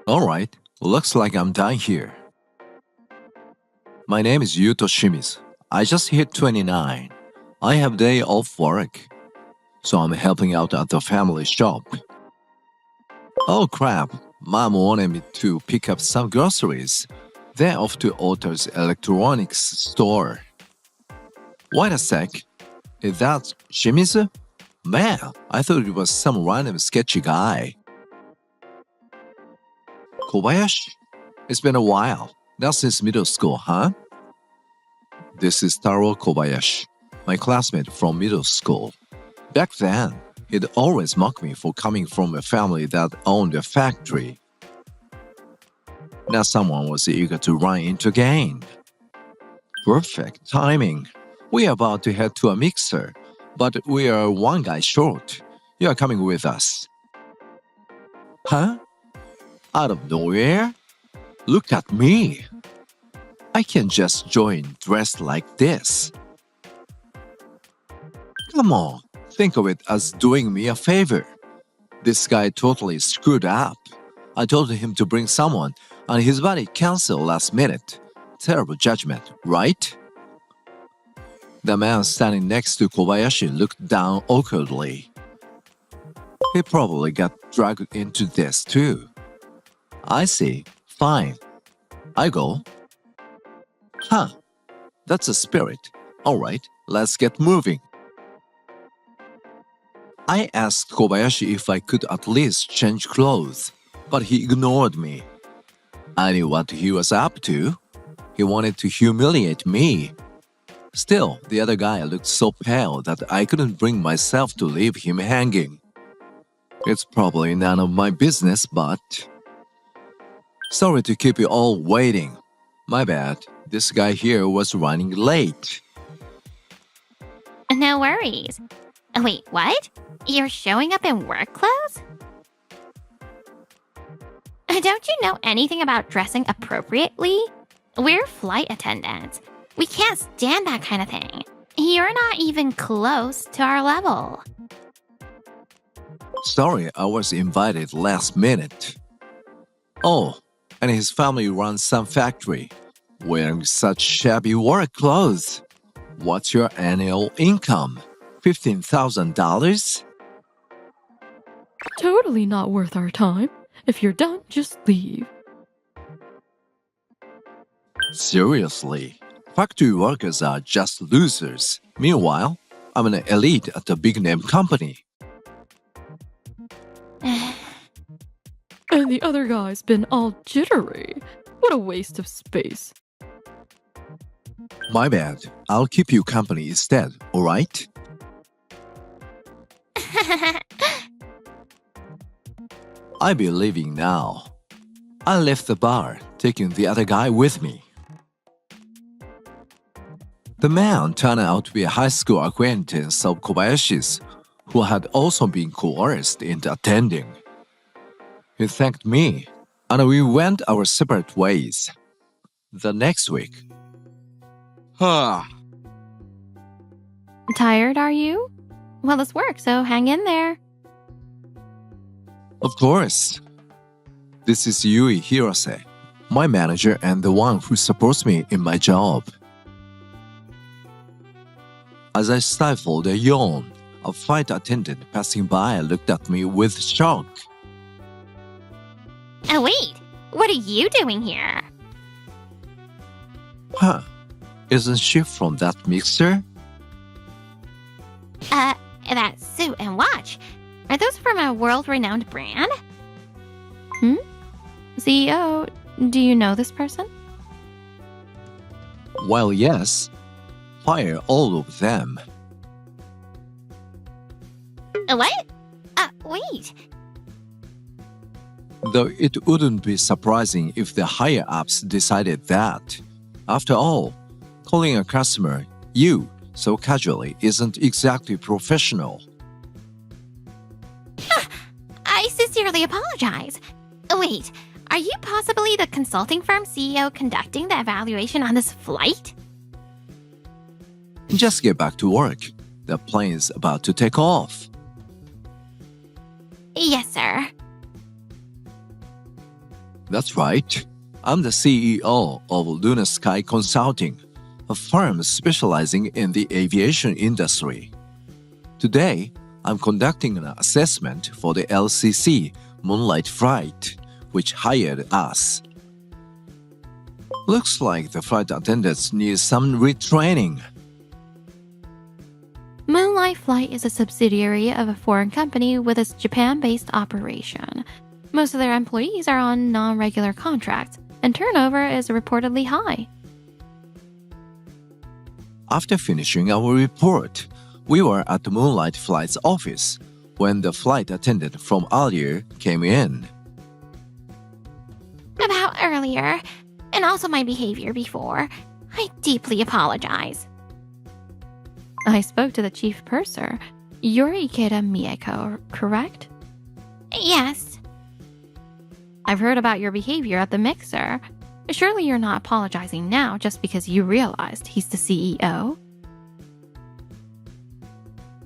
Alright, looks like I'm done here. My name is Yuto Shimizu. I just hit 29. I have day off work, so I'm helping out at the family shop. Oh crap, Mom wanted me to pick up some groceries. Then off to Otto's electronics store. Wait a sec, is that Shimizu? Man, I thought it was some random sketchy guy. Kobayashi? It's been a while. Not since middle school, huh? This is Taro Kobayashi, my classmate from middle school. Back then, he'd always mock me for coming from a family that owned a factory. Now someone was eager to run into game. Perfect timing. We are about to head to a mixer, but we are one guy short. You are coming with us. Huh? Out of nowhere? Look at me. I can just join dressed like this. Come on, think of it as doing me a favor. This guy totally screwed up. I told him to bring someone, and his buddy canceled last minute. Terrible judgment, right? The man standing next to Kobayashi looked down awkwardly. He probably got dragged into this too. I see. Fine. I go. Huh. That's a spirit. Alright, let's get moving. I asked Kobayashi if I could at least change clothes, but he ignored me. I knew what he was up to. He wanted to humiliate me. Still, the other guy looked so pale that I couldn't bring myself to leave him hanging. It's probably none of my business, but... Sorry to keep you all waiting. My bad. This guy here was running late. No worries. Wait, what? You're showing up in work clothes? Don't you know anything about dressing appropriately? We're flight attendants. We can't stand that kind of thing. You're not even close to our level. Sorry, I was invited last minute. Oh, and his family runs some factory. Wearing such shabby work clothes. What's your annual income? $15,000? Totally not worth our time. If you're done, just leave. Seriously, factory workers are just losers. Meanwhile, I'm an elite at a big-name company. And the other guy's been all jittery. What a waste of space. My bad. I'll keep you company instead, alright? I'll be leaving now. I left the bar, taking the other guy with me. The man turned out to be a high school acquaintance of Kobayashi's, who had also been coerced into attending. He thanked me, and we went our separate ways. The next week. Tired, are you? Well, it's work, so hang in there. Of course. This is Yui Hirose, my manager and the one who supports me in my job. As I stifled a yawn, a flight attendant passing by looked at me with shock. Oh, wait. What are you doing here? Huh. Isn't she from that mixer? That suit and watch. Are those from a world-renowned brand? CEO, do you know this person? Well, yes. Fire all of them. What? Wait. Though it wouldn't be surprising if the higher-ups decided that. After all, calling a customer "you" so casually isn't exactly professional. I sincerely apologize. Wait, are you possibly the consulting firm CEO conducting the evaluation on this flight? Just get back to work. The plane's about to take off. Yes, sir. That's right. I'm the CEO of Luna Sky Consulting, a firm specializing in the aviation industry. Today, I'm conducting an assessment for the LCC Moonlight Flight, which hired us. Looks like the flight attendants need some retraining. Moonlight Flight is a subsidiary of a foreign company with its Japan-based operation. Most of their employees are on non-regular contracts, and turnover is reportedly high. After finishing our report, we were at the Moonlight Flight's office when the flight attendant from earlier came in. About earlier, and also my behavior before. I deeply apologize. I spoke to the chief purser. You're Ikeda Mieko, correct? Yes. I've heard about your behavior at the mixer. Surely you're not apologizing now just because you realized he's the CEO?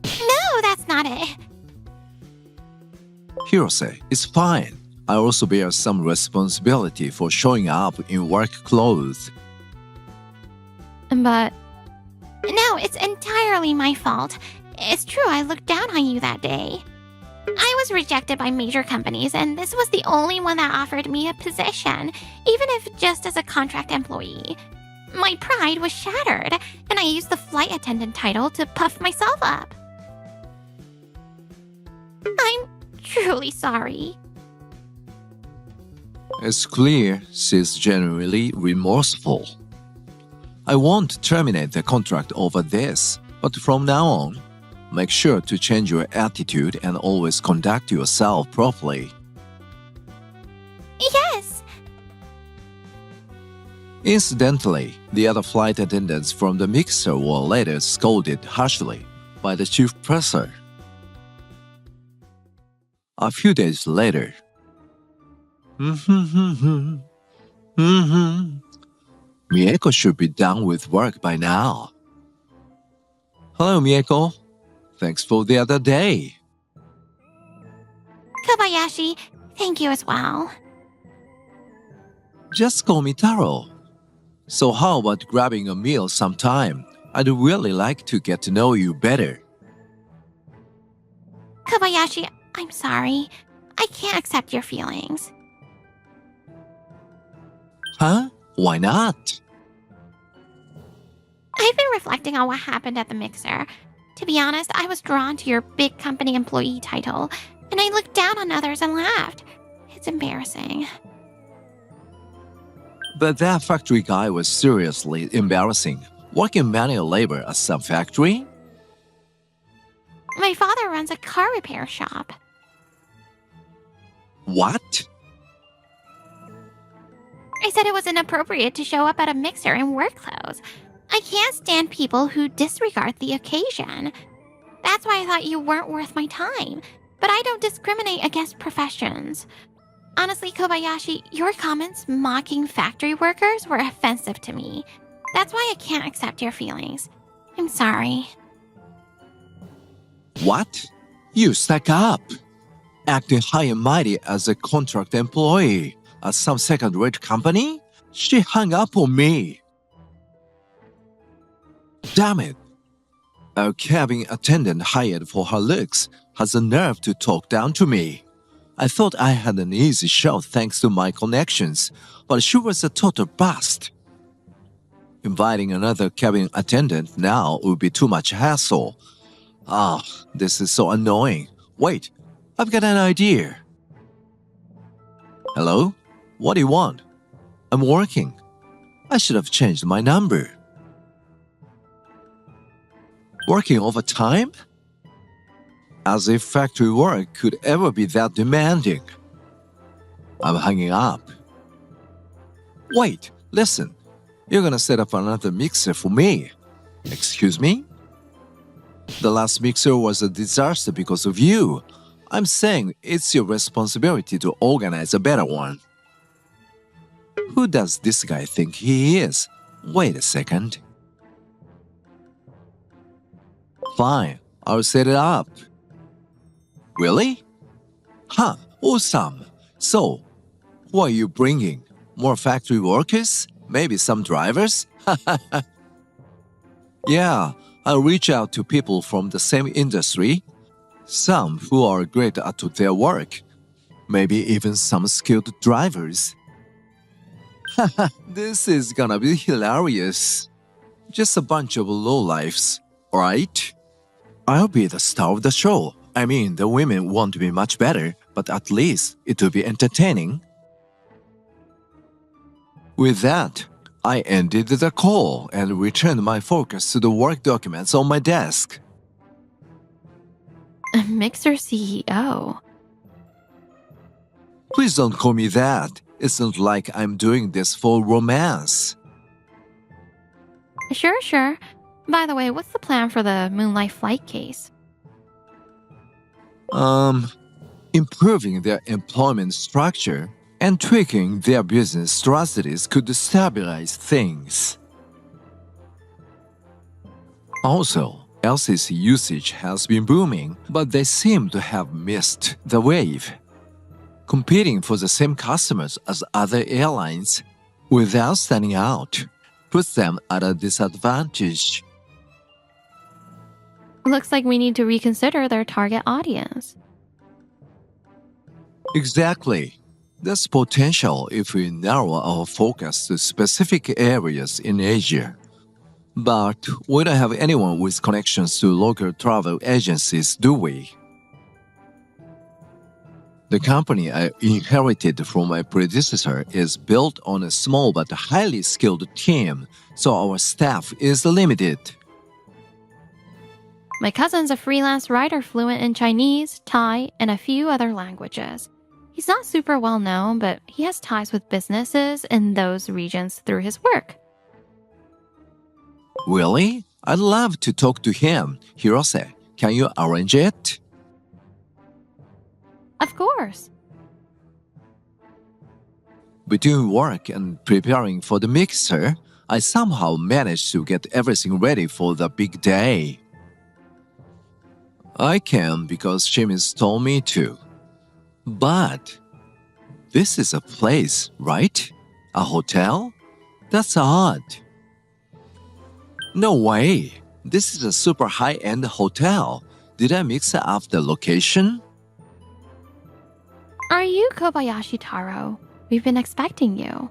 No, that's not it. Hirose, it's fine. I also bear some responsibility for showing up in work clothes. But No, it's entirely my fault. It's true I looked down on you that day. I was rejected by major companies, and this was the only one that offered me a position, even if just as a contract employee. My pride was shattered, and I used the flight attendant title to puff myself up. I'm truly sorry. It's clear she's genuinely remorseful. I won't terminate the contract over this, but from now on, make sure to change your attitude and always conduct yourself properly. Yes. Incidentally, the other flight attendants from the mixer were later scolded harshly by the chief purser. A few days later, Mieko should be done with work by now. Hello, Mieko. Thanks for the other day. Kobayashi, thank you as well. Just call me Taro. So how about grabbing a meal sometime? I'd really like to get to know you better. Kobayashi, I'm sorry. I can't accept your feelings. Huh? Why not? I've been reflecting on what happened at the mixer. To be honest, I was drawn to your big company employee title, and I looked down on others and laughed. It's embarrassing. But that factory guy was seriously embarrassing. Working manual labor at some factory? My father runs a car repair shop. What? I said it was inappropriate to show up at a mixer in work clothes. I can't stand people who disregard the occasion. That's why I thought you weren't worth my time. But I don't discriminate against professions. Honestly, Kobayashi, your comments mocking factory workers were offensive to me. That's why I can't accept your feelings. I'm sorry. What? You stuck up. Acting high and mighty as a contract employee at some second-rate company? She hung up on me. Damn it. A cabin attendant hired for her looks has the nerve to talk down to me. I thought I had an easy show thanks to my connections, but she was a total bust. Inviting another cabin attendant now would be too much hassle. This is so annoying. Wait, I've got an idea. Hello? What do you want? I'm working. I should have changed my number. Working overtime? As if factory work could ever be that demanding. I'm hanging up. Wait, listen. You're gonna set up another mixer for me. Excuse me? The last mixer was a disaster because of you. I'm saying it's your responsibility to organize a better one. Who does this guy think he is? Wait a second. Fine, I'll set it up. Really? Huh, awesome. So, Who are you bringing? More factory workers? Maybe some drivers? Yeah, I'll reach out to people from the same industry. Some who are great at their work. Maybe even some skilled drivers. This is gonna be hilarious. Just a bunch of lowlifes, right? I'll be the star of the show. I mean, the women won't be much better, but at least it will be entertaining. With that, I ended the call and returned my focus to the work documents on my desk. A mixer CEO. Please don't call me that. It's not like I'm doing this for romance. Sure. By the way, what's the plan for the Moonlight Flight case? Improving their employment structure and tweaking their business strategies could stabilize things. Also, LCC usage has been booming, but they seem to have missed the wave. Competing for the same customers as other airlines without standing out puts them at a disadvantage. Looks like we need to reconsider their target audience. Exactly. There's potential if we narrow our focus to specific areas in Asia. But we don't have anyone with connections to local travel agencies, do we? The company I inherited from my predecessor is built on a small but highly skilled team, so our staff is limited. My cousin's a freelance writer fluent in Chinese, Thai, and a few other languages. He's not super well known, but he has ties with businesses in those regions through his work. Really? I'd love to talk to him. Hirose, can you arrange it? Of course. Between work and preparing for the mixer, I somehow managed to get everything ready for the big day. I can because Shimis told me to. But this is a place, right? A hotel? That's odd. No way. This is a super high-end hotel. Did I mix up the location? Are you Kobayashi Taro? We've been expecting you.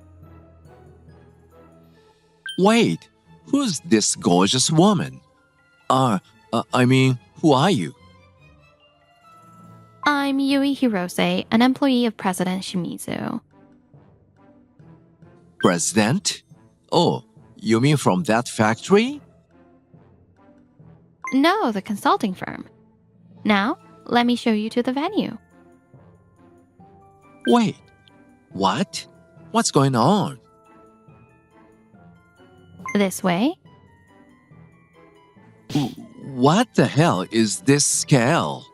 Wait, who's this gorgeous woman? Who are you? I'm Yui Hirose, an employee of President Shimizu. President? Oh, you mean from that factory? No, the consulting firm. Now, let me show you to the venue. Wait, what? What's going on? This way. What the hell is this scale?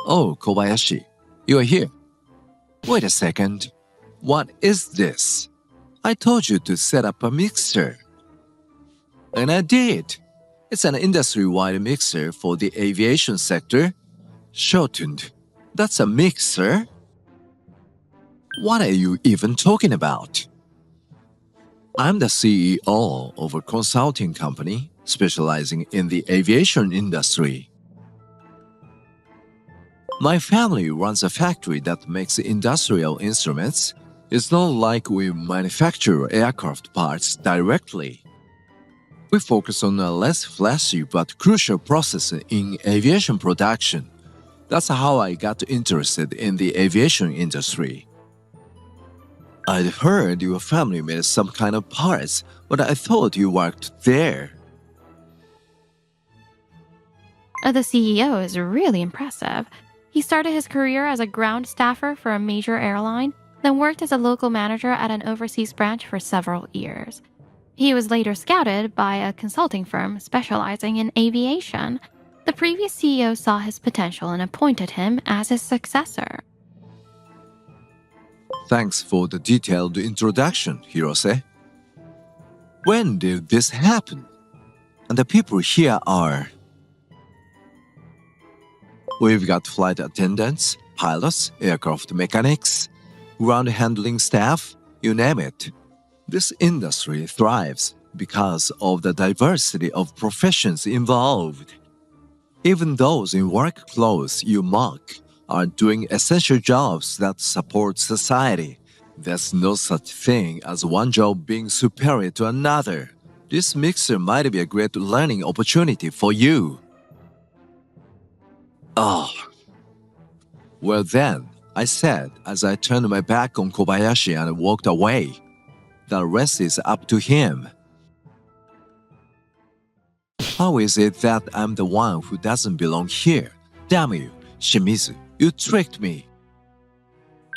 Oh, Kobayashi, you are here. Wait a second. What is this? I told you to set up a mixer. And I did. It's an industry-wide mixer for the aviation sector. Shortened. That's a mixer? What are you even talking about? I'm the CEO of a consulting company specializing in the aviation industry. My family runs a factory that makes industrial instruments. It's not like we manufacture aircraft parts directly. We focus on a less flashy but crucial process in aviation production. That's how I got interested in the aviation industry. I'd heard your family made some kind of parts, but I thought you worked there. The CEO is really impressive. He started his career as a ground staffer for a major airline, then worked as a local manager at an overseas branch for several years. He was later scouted by a consulting firm specializing in aviation. The previous CEO saw his potential and appointed him as his successor. Thanks for the detailed introduction, Hirose. When did this happen? And the people here are... We've got flight attendants, pilots, aircraft mechanics. ground handling staff, you name it. This industry thrives because of the diversity of professions involved. Even those in work clothes you mock are doing essential jobs that support society. There's no such thing as one job being superior to another. This mixer might be a great learning opportunity for you. Oh. Well then, I said as I turned my back on Kobayashi and walked away. The rest is up to him. How is it that I'm the one who doesn't belong here? Damn you, Shimizu, you tricked me.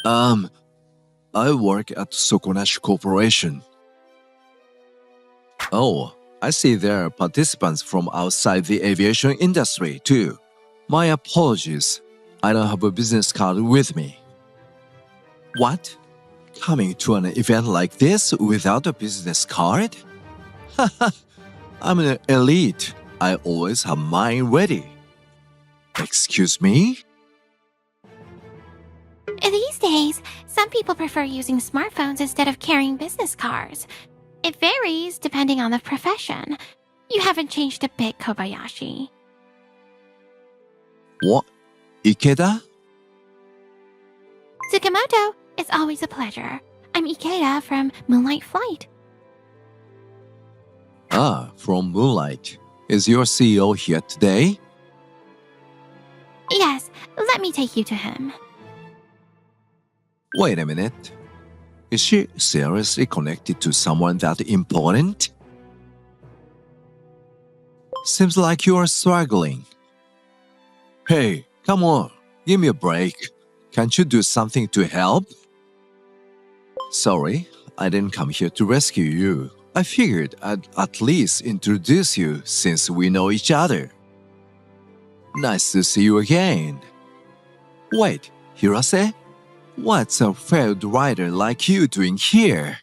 I work at Sokonashi Corporation. Oh, I see there are participants from outside the aviation industry too. My apologies. I don't have a business card with me. What? Coming to an event like this without a business card? Haha, I'm an elite. I always have mine ready. Excuse me? These days, some people prefer using smartphones instead of carrying business cards. It varies depending on the profession. You haven't changed a bit, Kobayashi. What? Ikeda? Tsukamoto, it's always a pleasure. I'm Ikeda from Moonlight Flight. Ah, from Moonlight. Is your CEO here today? Yes, let me take you to him. Wait a minute. Is she seriously connected to someone that important? Seems like you are struggling. Hey, come on, give me a break. Can't you do something to help? Sorry, I didn't come here to rescue you. I figured I'd at least introduce you since we know each other. Nice to see you again. Wait, Hirase? What's a failed writer like you doing here?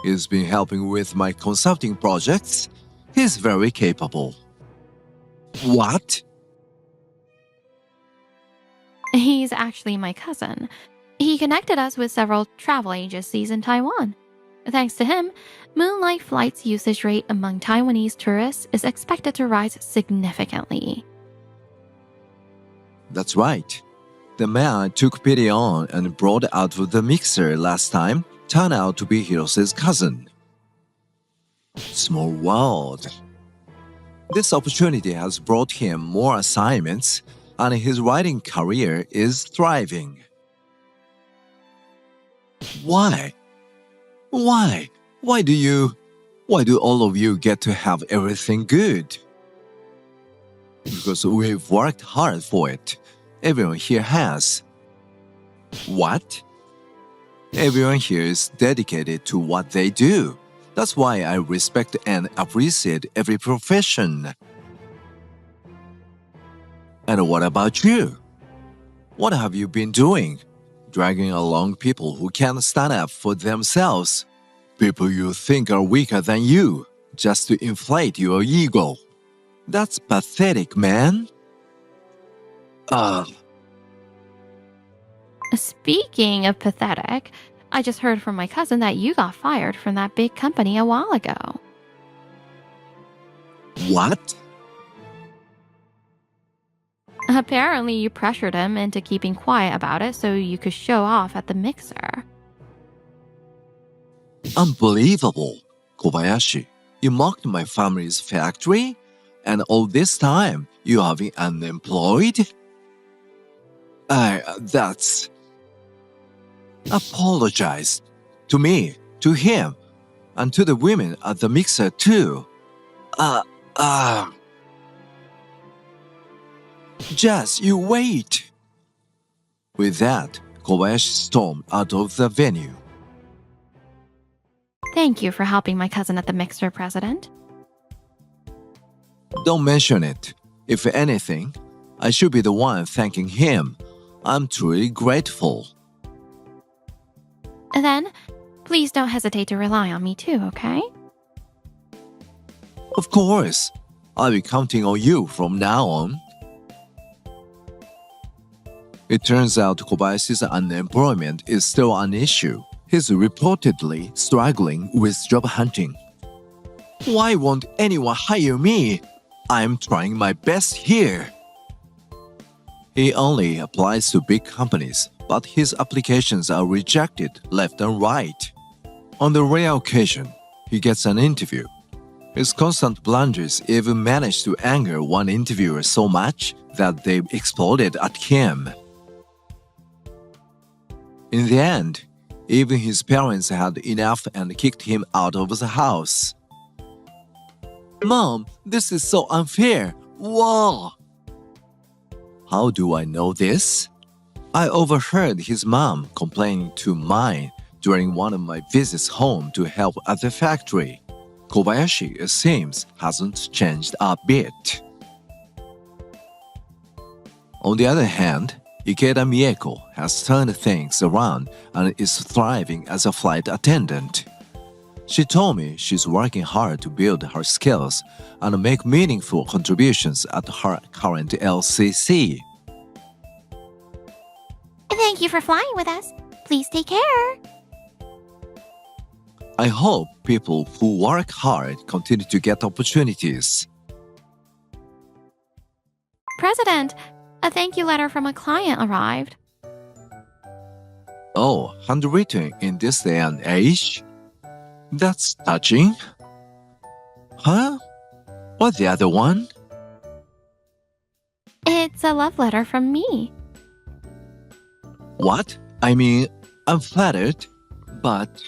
He's been helping with my consulting projects. He's very capable. What? He's actually my cousin. He connected us with several travel agencies in Taiwan. Thanks to him, Moonlight Flight's usage rate among Taiwanese tourists is expected to rise significantly. That's right. The man I took pity on and brought out of the mixer last time turned out to be Hirose's cousin. Small world. This opportunity has brought him more assignments, and his writing career is thriving. Why? Why? Why do all of you get to have everything good? Because we've worked hard for it. Everyone here has. What? Everyone here is dedicated to what they do. That's why I respect and appreciate every profession. And what about you? What have you been doing? Dragging along people who can't stand up for themselves. People you think are weaker than you, just to inflate your ego. That's pathetic, man. Speaking of pathetic, I just heard from my cousin that you got fired from that big company a while ago. What? Apparently, you pressured him into keeping quiet about it so you could show off at the mixer. Unbelievable. Kobayashi, you mocked my family's factory? And all this time, you have been unemployed? That's... Apologize. To me, to him, and to the women at the mixer too. Just you wait. With that, Kobayashi stormed out of the venue. Thank you for helping my cousin at the mixer, President. Don't mention it. If anything, I should be the one thanking him. I'm truly grateful. Then, please don't hesitate to rely on me too, okay? Of course. I'll be counting on you from now on. It turns out Kobayashi's unemployment is still an issue. He's reportedly struggling with job hunting. Why won't anyone hire me? I'm trying my best here. He only applies to big companies, but his applications are rejected left and right. On the rare occasion, he gets an interview. His constant blunders even managed to anger one interviewer so much that they exploded at him. In the end, even his parents had enough and kicked him out of the house. Mom, this is so unfair. Whoa! How do I know this? I overheard his mom complaining to mine during one of my visits home to help at the factory. Kobayashi, it seems, hasn't changed a bit. On the other hand, Ikeda Mieko has turned things around and is thriving as a flight attendant. She told me she's working hard to build her skills and make meaningful contributions at her current LCC. Thank you for flying with us. Please take care. I hope people who work hard continue to get opportunities. President, a thank you letter from a client arrived. Oh, handwritten in this day and age? That's touching. Huh? What's the other one? It's a love letter from me. What? I mean, I'm flattered, but...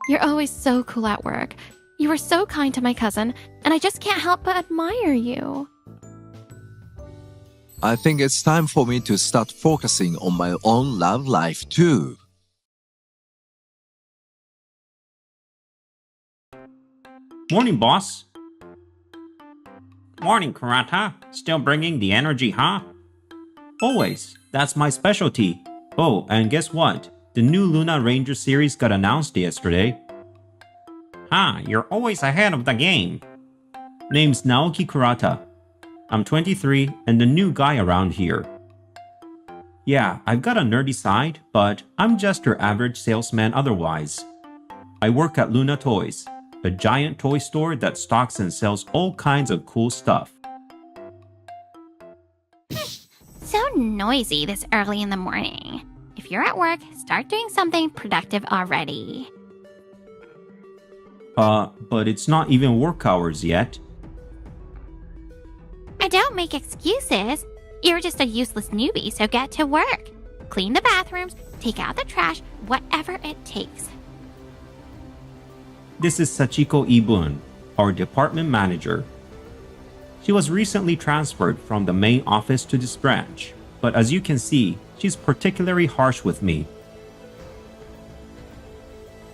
You're always so cool at work. You were so kind to my cousin, and I just can't help but admire you. I think it's time for me to start focusing on my own love life too. Morning, boss. Morning, Kurata. Still bringing the energy, huh? Always. That's my specialty. Oh, and guess what? The new Luna Ranger series got announced yesterday. You're always ahead of the game. Name's Naoki Kurata. I'm 23 and the new guy around here. Yeah, I've got a nerdy side, but I'm just your average salesman otherwise. I work at Luna Toys, a giant toy store that stocks and sells all kinds of cool stuff. So noisy this early in the morning. If you're at work, start doing something productive already. But it's not even work hours yet. I don't make excuses. You're just a useless newbie, so get to work. Clean the bathrooms, take out the trash, whatever it takes. This is Sachiko Ibun, our department manager. She was recently transferred from the main office to this branch, but as you can see, she's particularly harsh with me.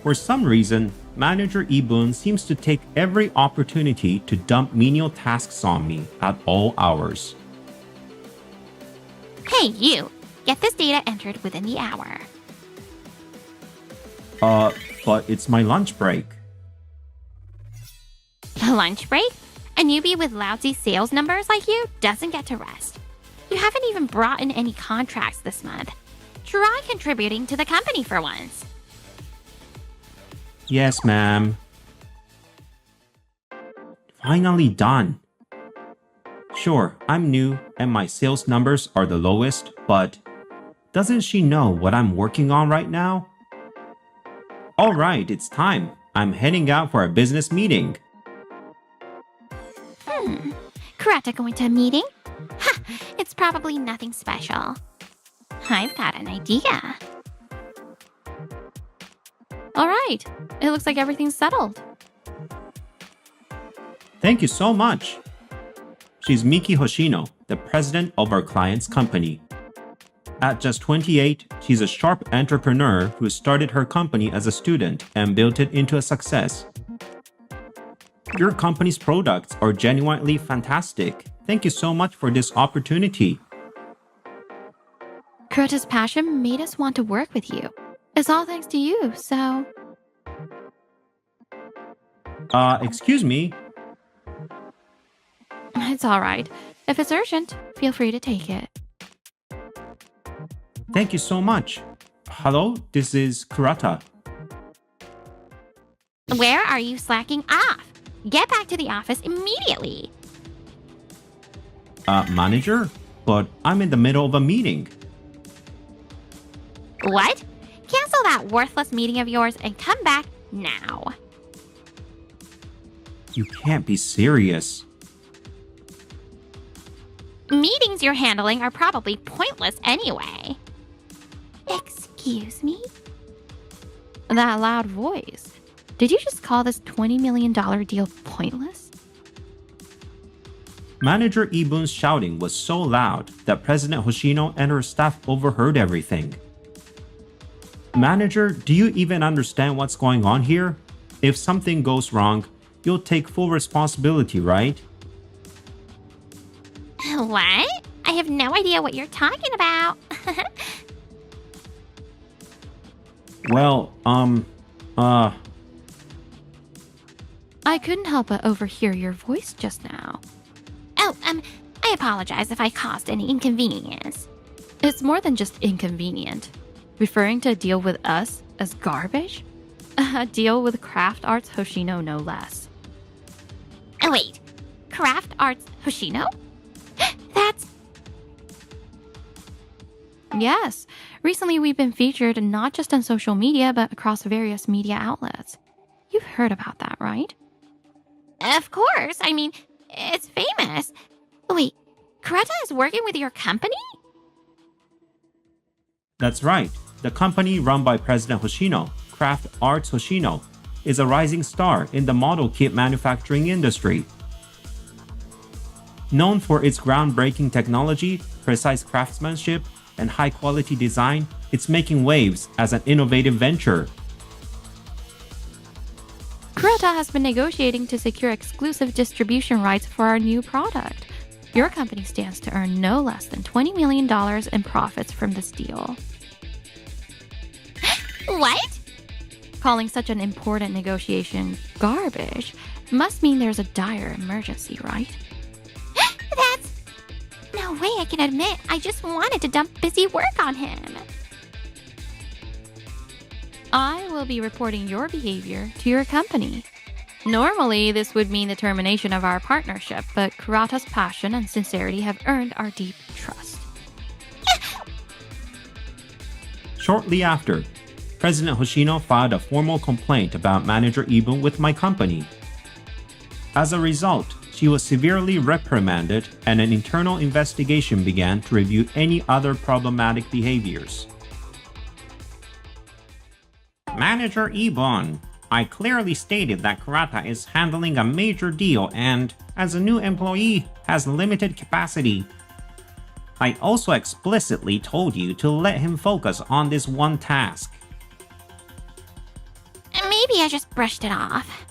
For some reason, Manager Ibun seems to take every opportunity to dump menial tasks on me at all hours. Hey, you! Get this data entered within the hour. But it's my lunch break. Lunch break? A newbie with lousy sales numbers like you doesn't get to rest. You haven't even brought in any contracts this month. Try contributing to the company for once. Yes, ma'am. Finally done. Sure, I'm new and my sales numbers are the lowest, but doesn't she know what I'm working on right now? Alright, it's time. I'm heading out for a business meeting. Kurata going to a meeting? Ha! It's probably nothing special. I've got an idea. All right, it looks like everything's settled. Thank you so much. She's Miki Hoshino, the president of our client's company. At just 28, she's a sharp entrepreneur who started her company as a student and built it into a success. Your company's products are genuinely fantastic. Thank you so much for this opportunity. Kurata's passion made us want to work with you. It's all thanks to you, so... Excuse me? It's all right. If it's urgent, feel free to take it. Thank you so much. Hello, this is Kurata. Where are you slacking off? Get back to the office immediately. Manager? But I'm in the middle of a meeting. What? Cancel that worthless meeting of yours and come back now. You can't be serious. Meetings you're handling are probably pointless anyway. Excuse me? That loud voice. Did you just call this $20 million deal pointless? Manager Ibun's shouting was so loud that President Hoshino and her staff overheard everything. Manager, do you even understand what's going on here? If something goes wrong, you'll take full responsibility, right? What? I have no idea what you're talking about. Well, I couldn't help but overhear your voice just now. I apologize if I caused any inconvenience. It's more than just inconvenient. Referring to a deal with us as garbage? A deal with Craft Arts Hoshino, no less. Oh, wait. Craft Arts Hoshino? That's... Yes. Recently we've been featured not just on social media, but across various media outlets. You've heard about that, right? Of course. I mean, it's famous. Wait, Kurata is working with your company? that's right. The company run by President Hoshino, Craft Arts Hoshino, is a rising star in the model kit manufacturing industry. Known for its groundbreaking technology, precise craftsmanship, and high-quality design, it's making waves as an innovative venture. Kurata has been negotiating to secure exclusive distribution rights for our new product. Your company stands to earn no less than $20 million in profits from this deal. What? Calling such an important negotiation garbage must mean there's a dire emergency, right? That's... No way I can admit I just wanted to dump busy work on him. I will be reporting your behavior to your company. Normally, this would mean the termination of our partnership, but Kurata's passion and sincerity have earned our deep trust. Shortly after, President Hoshino filed a formal complaint about Manager Ibun with my company. As a result, she was severely reprimanded and an internal investigation began to review any other problematic behaviors. Manager Ibun, I clearly stated that Kurata is handling a major deal and, as a new employee, has limited capacity. I also explicitly told you to let him focus on this one task. Maybe I just brushed it off.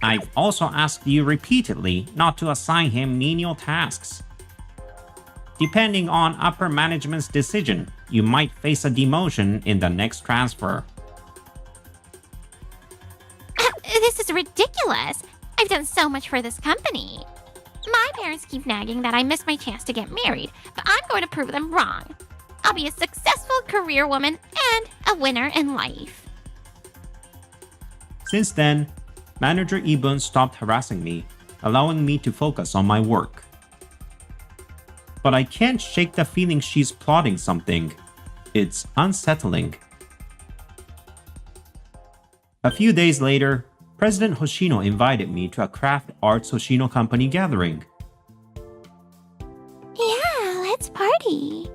I've also asked you repeatedly not to assign him menial tasks. Depending on upper management's decision, you might face a demotion in the next transfer. This is ridiculous. I've done so much for this company. My parents keep nagging that I missed my chance to get married, but I'm going to prove them wrong. I'll be a successful career woman and a winner in life. Since then, Manager Ibun stopped harassing me, allowing me to focus on my work. But I can't shake the feeling she's plotting something. It's unsettling. A few days later, President Hoshino invited me to a Craft Arts Hoshino company gathering. Yeah, let's party.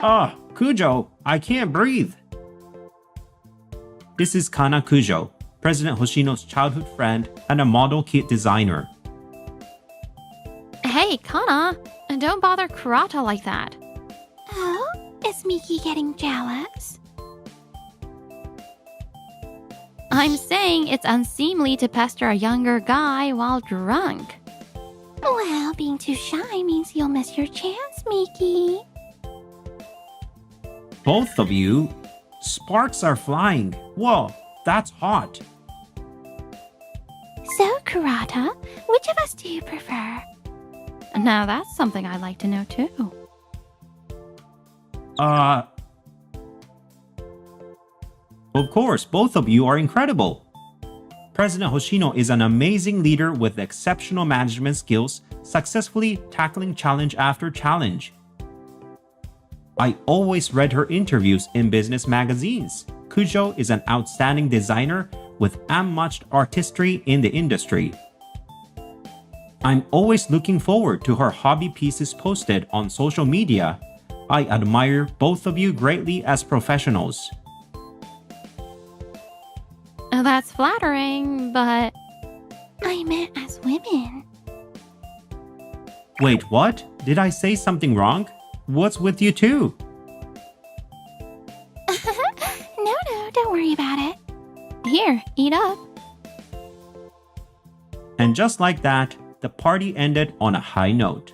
Kujo, I can't breathe. This is Kana Kujo, President Hoshino's childhood friend and a model kit designer. Hey, Kana, don't bother Kurata like that. Oh, is Miki getting jealous? I'm saying it's unseemly to pester a younger guy while drunk. Well, being too shy means you'll miss your chance, Miki. Both of you? Sparks are flying. Whoa, that's hot. So, Kurata, which of us do you prefer? Now that's something I'd like to know too. Of course, both of you are incredible. President Hoshino is an amazing leader with exceptional management skills, successfully tackling challenge after challenge. I always read her interviews in business magazines. Kujo is an outstanding designer with unmatched artistry in the industry. I'm always looking forward to her hobby pieces posted on social media. I admire both of you greatly as professionals. That's flattering, but I meant as women. Wait, what? Did I say something wrong? What's with you two? No, don't worry about it. here, eat up. And just like that, the party ended on a high note.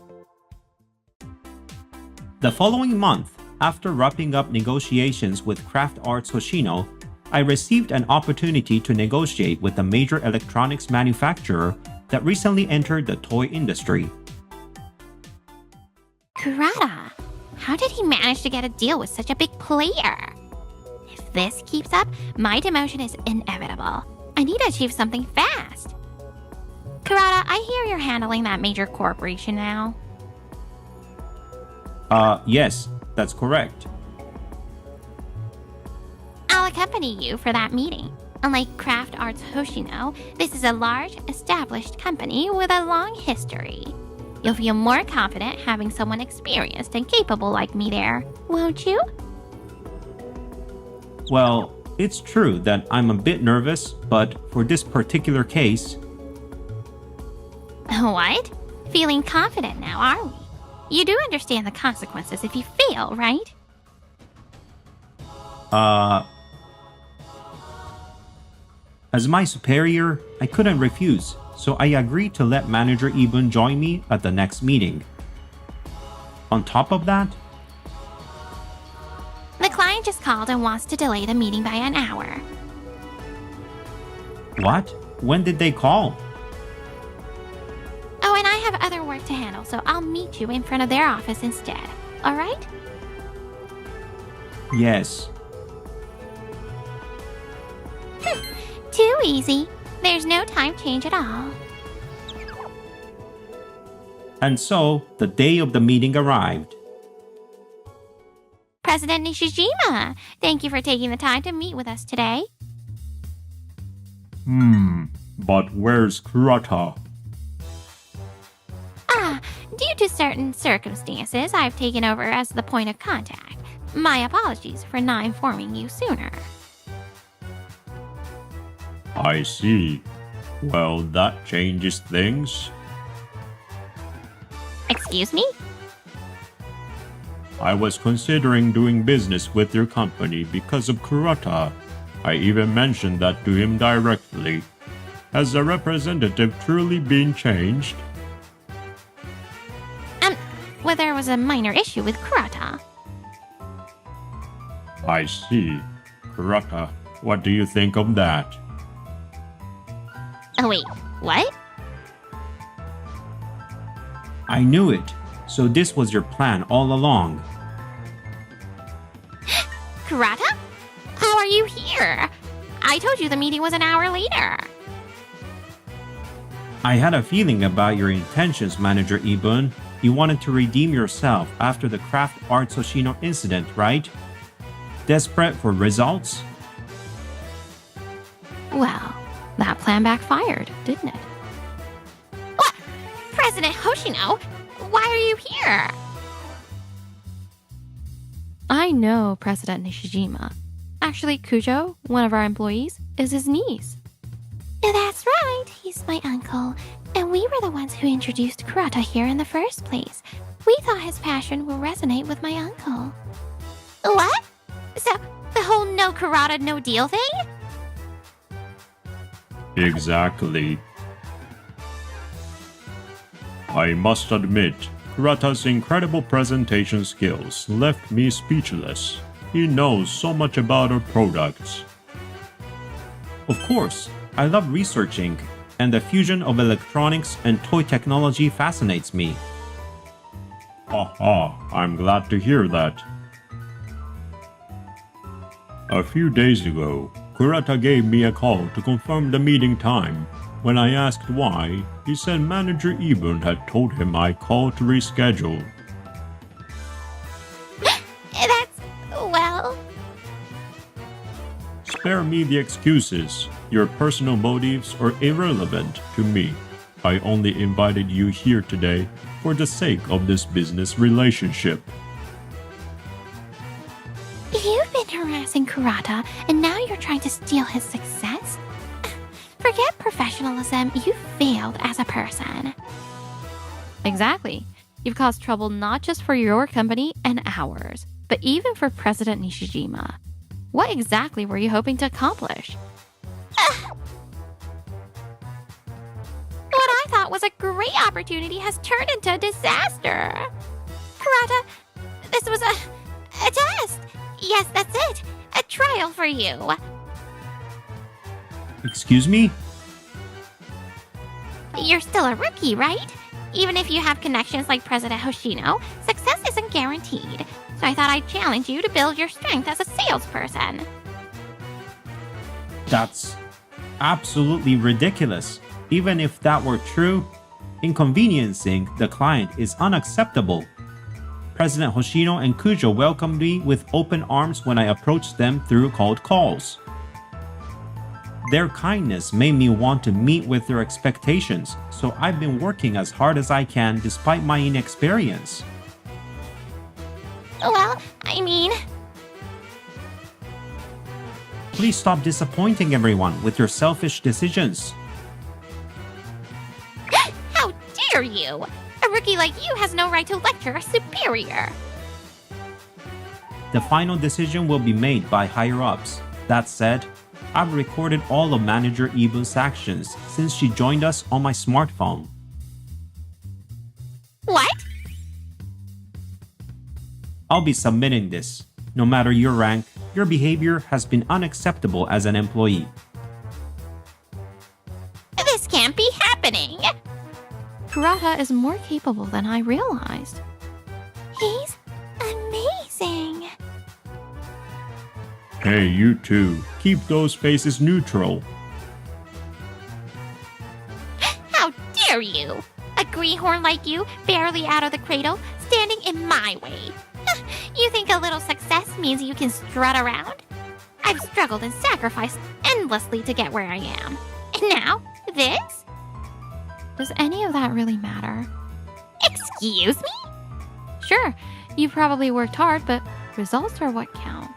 The following month, after wrapping up negotiations with Craft Arts Hoshino, I received an opportunity to negotiate with a major electronics manufacturer that recently entered the toy industry. Kurata, how did he manage to get a deal with such a big player? If this keeps up, my demotion is inevitable. I need to achieve something fast. Kurata, I hear you're handling that major corporation now. Yes, that's correct. I'll accompany you for that meeting. Unlike Craft Arts Hoshino, this is a large, established company with a long history. You'll feel more confident having someone experienced and capable like me there, won't you? Well, it's true that I'm a bit nervous, but for this particular case... What? Feeling confident now, are we? You do understand the consequences if you fail, right? As my superior, I couldn't refuse, so I agreed to let Manager Ibun join me at the next meeting. On top of that, The client just called and wants to delay the meeting by an hour. what? When did they call? Oh, and I have other work to handle, so I'll meet you in front of their office instead. All right? Yes. Too easy. There's no time change at all. And so, the day of the meeting arrived. President Nishijima, thank you for taking the time to meet with us today. But where's Kurata? Due to certain circumstances, I've taken over as the point of contact. My apologies for not informing you sooner. I see. Well, that changes things. Excuse me? I was considering doing business with your company because of Kurata. I even mentioned that to him directly. Has the representative truly been changed? Well, there was a minor issue with Kurata. I see. Kurata, what do you think of that? Oh, wait, what? I knew it. So this was your plan all along. Kurata? How are you here? I told you the meeting was an hour later. I had a feeling about your intentions, Manager Ibun. You wanted to redeem yourself after the Craft Arts Hoshino incident, right? Desperate for results? Well, that plan backfired, didn't it? What? President Hoshino? Why are you here? I know President Nishijima. Actually, Kujo, one of our employees, is his niece. That's right, he's my uncle. And we were the ones who introduced Kurata here in the first place. We thought his passion would resonate with my uncle. What? So, the whole no Kurata, no deal thing? Exactly. I must admit, Kurata's incredible presentation skills left me speechless. He knows so much about our products. Of course, I love researching, and the fusion of electronics and toy technology fascinates me. Haha, I'm glad to hear that. A few days ago, Kurata gave me a call to confirm the meeting time. When I asked why, he said Manager Ibun had told him I called to reschedule. That's, well... Spare me the excuses. Your personal motives are irrelevant to me. I only invited you here today for the sake of this business relationship. You've been harassing Kurata, and now you're trying to steal his success? Forget professionalism, you failed as a person. Exactly. You've caused trouble not just for your company and ours, but even for President Nishijima. What exactly were you hoping to accomplish? What I thought was a great opportunity has turned into a disaster. Kurata, this was a test. Yes, that's it. A trial for you. Excuse me? You're still a rookie, right? Even if you have connections like President Hoshino, success isn't guaranteed. So I thought I'd challenge you to build your strength as a salesperson. That's absolutely ridiculous. Even if that were true, inconveniencing the client is unacceptable. President Hoshino and Kujo welcomed me with open arms when I approached them through cold calls. Their kindness made me want to meet with their expectations, so I've been working as hard as I can despite my inexperience. Well, I mean... Please stop disappointing everyone with your selfish decisions. How dare you! A rookie like you has no right to lecture a superior. The final decision will be made by higher-ups. That said, I've recorded all of Manager Ibun's actions since she joined us on my smartphone. What? I'll be submitting this. No matter your rank, your behavior has been unacceptable as an employee. This can't be happening. Kurata is more capable than I realized. He's amazing. Hey, you two, keep those faces neutral. How dare you! A greenhorn like you, barely out of the cradle, standing in my way. You think a little success means you can strut around? I've struggled and sacrificed endlessly to get where I am. And now, this? Does any of that really matter? Excuse me? Sure, you probably worked hard, but results are what count.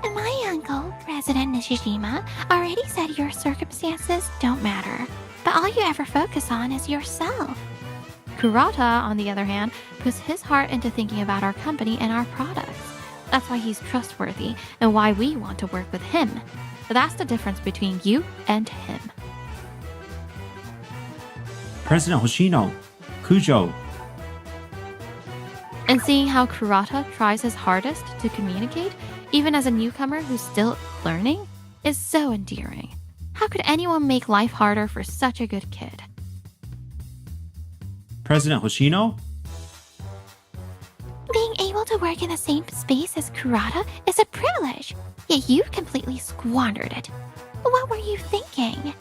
My uncle, President Nishijima, already said your circumstances don't matter, but all you ever focus on is yourself. Kurata, on the other hand, puts his heart into thinking about our company and our products. That's why he's trustworthy and why we want to work with him. That's the difference between you and him. President Hoshino, Kujo. And seeing how Kurata tries his hardest to communicate, even as a newcomer who's still learning, is so endearing. How could anyone make life harder for such a good kid? President Hoshino? Being able to work in the same space as Kurata is a privilege, yet you completely squandered it. What were you thinking?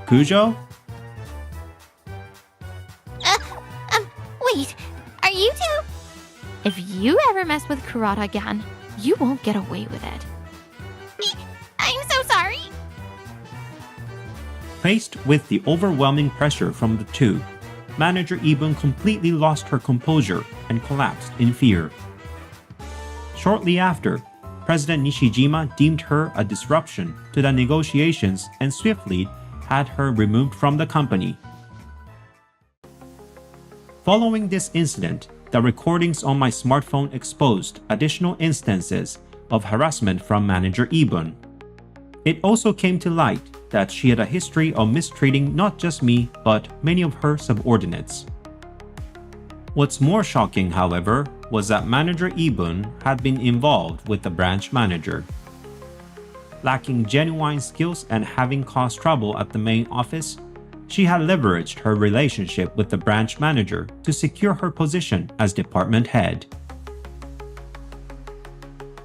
Kujo? Wait, are you two? If you ever mess with Kurata again, you won't get away with it. I'm so sorry. Faced with the overwhelming pressure from the two, Manager Ibun completely lost her composure and collapsed in fear. Shortly after, President Nishijima deemed her a disruption to the negotiations and swiftly had her removed from the company. Following this incident, the recordings on my smartphone exposed additional instances of harassment from Manager Ibun. It also came to light that she had a history of mistreating not just me, but many of her subordinates. What's more shocking, however, was that Manager Ibun had been involved with the branch manager. Lacking genuine skills and having caused trouble at the main office, she had leveraged her relationship with the branch manager to secure her position as department head.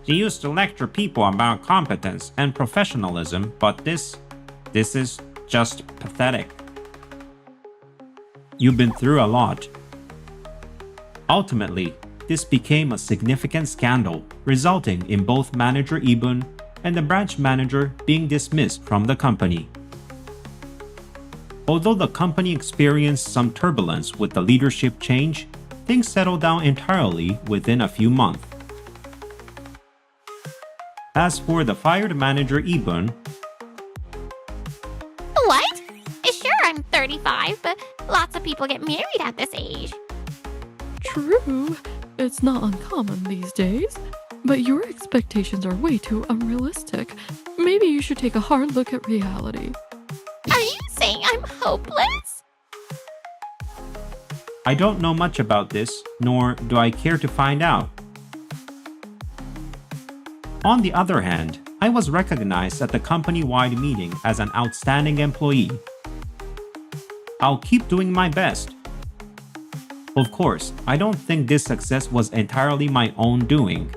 She used to lecture people about competence and professionalism, but this is just pathetic. You've been through a lot. Ultimately, this became a significant scandal, resulting in both Manager Ibun and the branch manager being dismissed from the company. Although the company experienced some turbulence with the leadership change, things settled down entirely within a few months. As for the fired manager Ibun, What? Sure, I'm 35, but lots of people get married at this age. True, it's not uncommon these days. But your expectations are way too unrealistic. Maybe you should take a hard look at reality. Are you saying I'm hopeless? I don't know much about this, nor do I care to find out. On the other hand, I was recognized at the company-wide meeting as an outstanding employee. I'll keep doing my best. Of course, I don't think this success was entirely my own doing.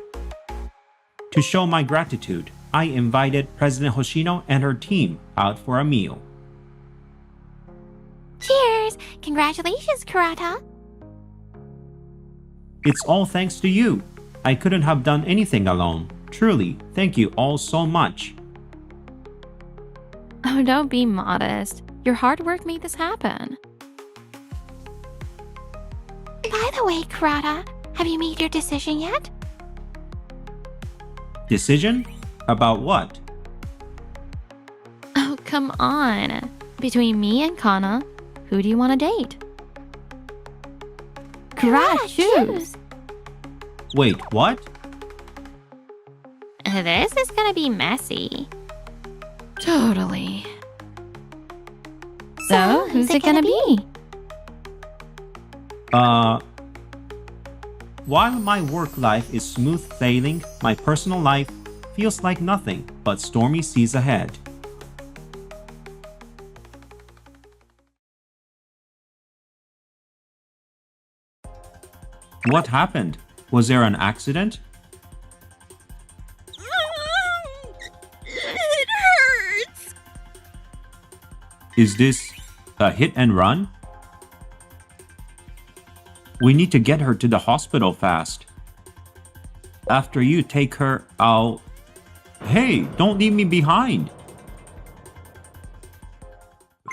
To show my gratitude, I invited President Hoshino and her team out for a meal. Cheers! Congratulations, Kurata. It's all thanks to you. I couldn't have done anything alone. Truly, thank you all so much. Oh, don't be modest. Your hard work made this happen. By the way, Kurata, have you made your decision yet? Decision? About what? Oh, come on. Between me and Kana, who do you want to date? Kurata, choose. Wait, what? This is gonna be messy. Totally. So, who's it gonna be? While my work life is smooth sailing, my personal life feels like nothing but stormy seas ahead. What happened? Was there an accident? It hurts. Is this a hit and run? We need to get her to the hospital fast. After you take her, I'll... Hey, don't leave me behind.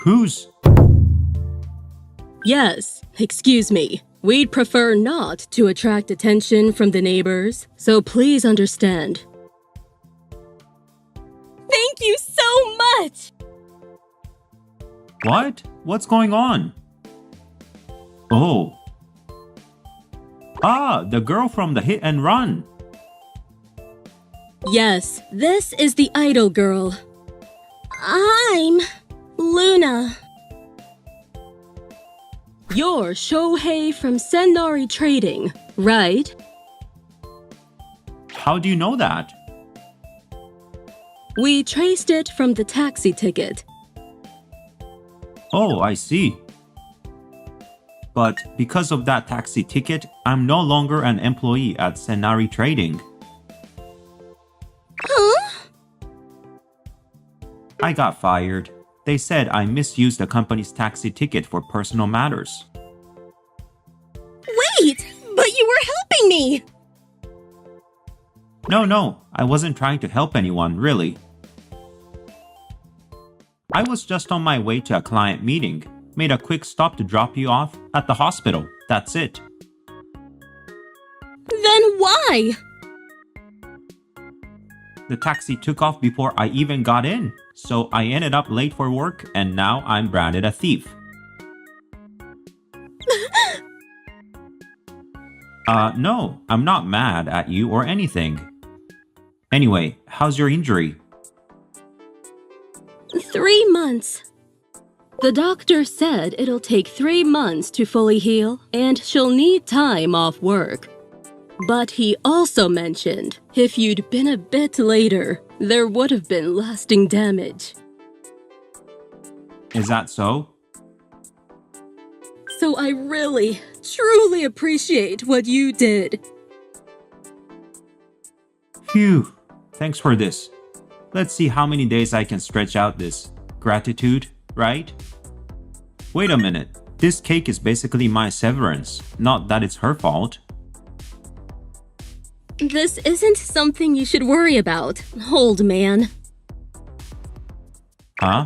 Who's... Yes, excuse me. We'd prefer not to attract attention from the neighbors, so please understand. Thank you so much! What? What's going on? Oh. Ah, the girl from the hit and run. Yes, this is the idol girl. I'm Luna. You're Shohei from Senari Trading, right? How do you know that? We traced it from the taxi ticket. Oh, I see. But because of that taxi ticket, I'm no longer an employee at Senari Trading. Huh? I got fired. They said I misused the company's taxi ticket for personal matters. Wait! But you were helping me! No, I wasn't trying to help anyone, really. I was just on my way to a client meeting. Made a quick stop to drop you off at the hospital. That's it. Then why? The taxi took off before I even got in, so I ended up late for work and now I'm branded a thief. No, I'm not mad at you or anything. Anyway, how's your injury? 3 months. The doctor said it'll take 3 months to fully heal, and she'll need time off work. But he also mentioned if you'd been a bit later, there would have been lasting damage. Is that so? So I really, truly appreciate what you did. Phew, thanks for this. Let's see how many days I can stretch out this gratitude, right? Wait a minute, this cake is basically my severance, not that it's her fault. This isn't something you should worry about, old man. Huh?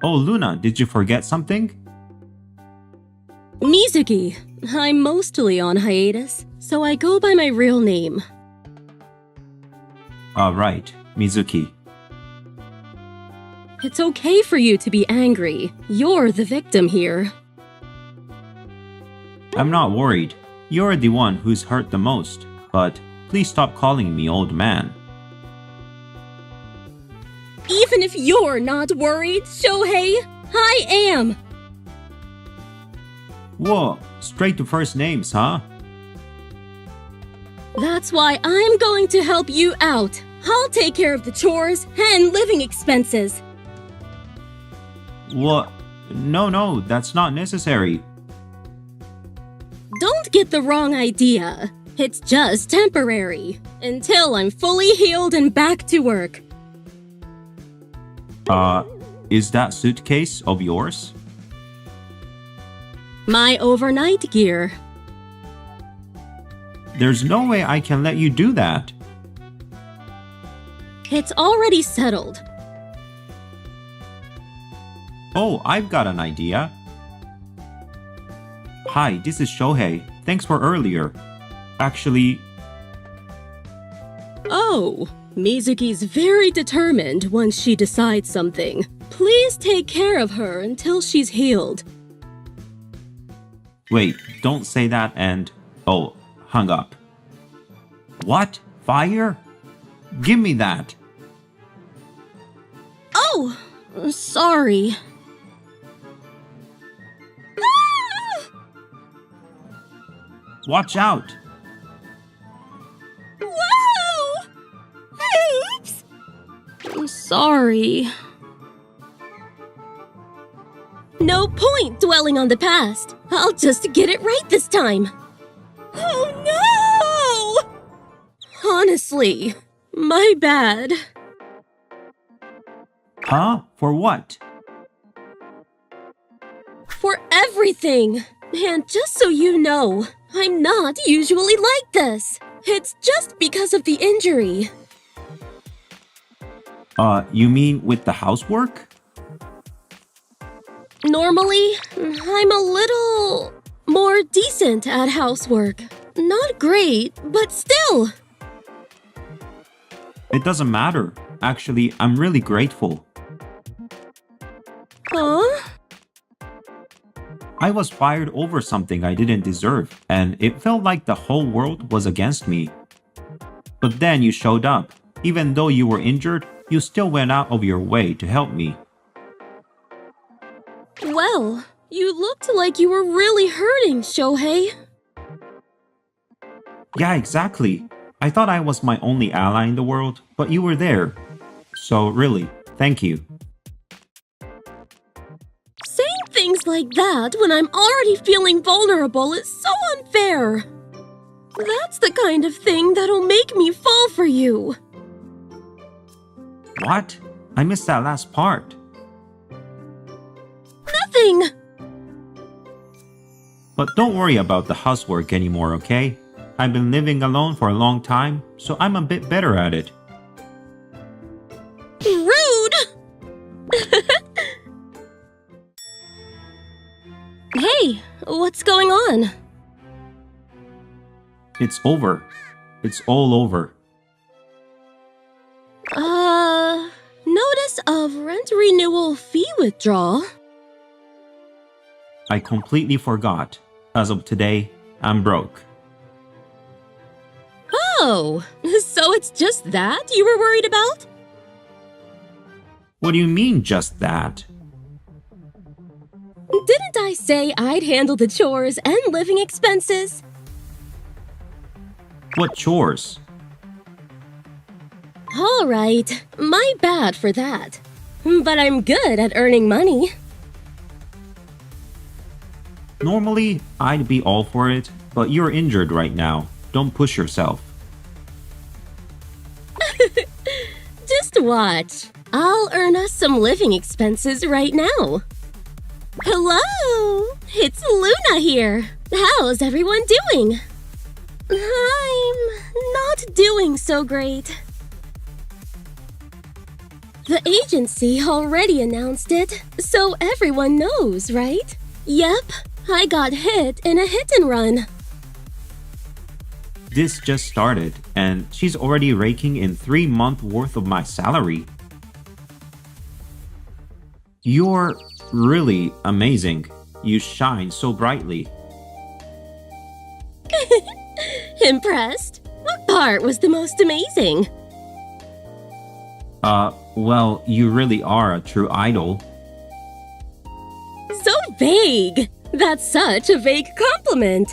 Oh, Luna, did you forget something? Mizuki. I'm mostly on hiatus, so I go by my real name. Right, Mizuki. It's okay for you to be angry. You're the victim here. I'm not worried. You're the one who's hurt the most. But please stop calling me old man. Even if you're not worried, Shohei, I am. Whoa, straight to first names, huh? That's why I'm going to help you out. I'll take care of the chores and living expenses. What? No, that's not necessary. Don't get the wrong idea. It's just temporary, until I'm fully healed and back to work. Is that suitcase of yours? My overnight gear. There's no way I can let you do that. It's already settled. Oh, I've got an idea. Hi, this is Shohei. Thanks for earlier. Actually... Oh, Mizuki's very determined once she decides something. Please take care of her until she's healed. Wait, don't say that and... Oh, hung up. What? Fire? Give me that. Oh, sorry. Watch out! Whoa! Oops! I'm sorry. No point dwelling on the past. I'll just get it right this time. Oh no! Honestly, my bad. Huh? For what? For everything. And just so you know, I'm not usually like this. It's just because of the injury. You mean with the housework? Normally, I'm a little more decent at housework. Not great, but still. It doesn't matter. Actually, I'm really grateful. Huh? I was fired over something I didn't deserve, and it felt like the whole world was against me. But then you showed up. Even though you were injured, you still went out of your way to help me. Well, you looked like you were really hurting, Shohei. Yeah, exactly. I thought I was my only ally in the world, but you were there. So really, thank you. Saying things like that when I'm already feeling vulnerable is so unfair. That's the kind of thing that'll make me fall for you. What? I missed that last part. Nothing. But don't worry about the housework anymore, okay? I've been living alone for a long time, so I'm a bit better at it. Rude! Hey, what's going on? It's over. It's all over. Notice of rent renewal fee withdrawal. I completely forgot. As of today, I'm broke. Oh, so it's just that you were worried about? What do you mean, just that? Didn't I say I'd handle the chores and living expenses? What chores? All right, my bad for that. But I'm good at earning money. Normally, I'd be all for it, but you're injured right now. Don't push yourself. watch. I'll earn us some living expenses right now. Hello! It's Luna here. How's everyone doing? I'm not doing so great. The agency already announced it, so everyone knows, right? Yep, I got hit in a hit and run. This just started, and she's already raking in 3 months worth of my salary. You're really amazing. You shine so brightly. Impressed? What part was the most amazing? Well, you really are a true idol. So vague! That's such a vague compliment.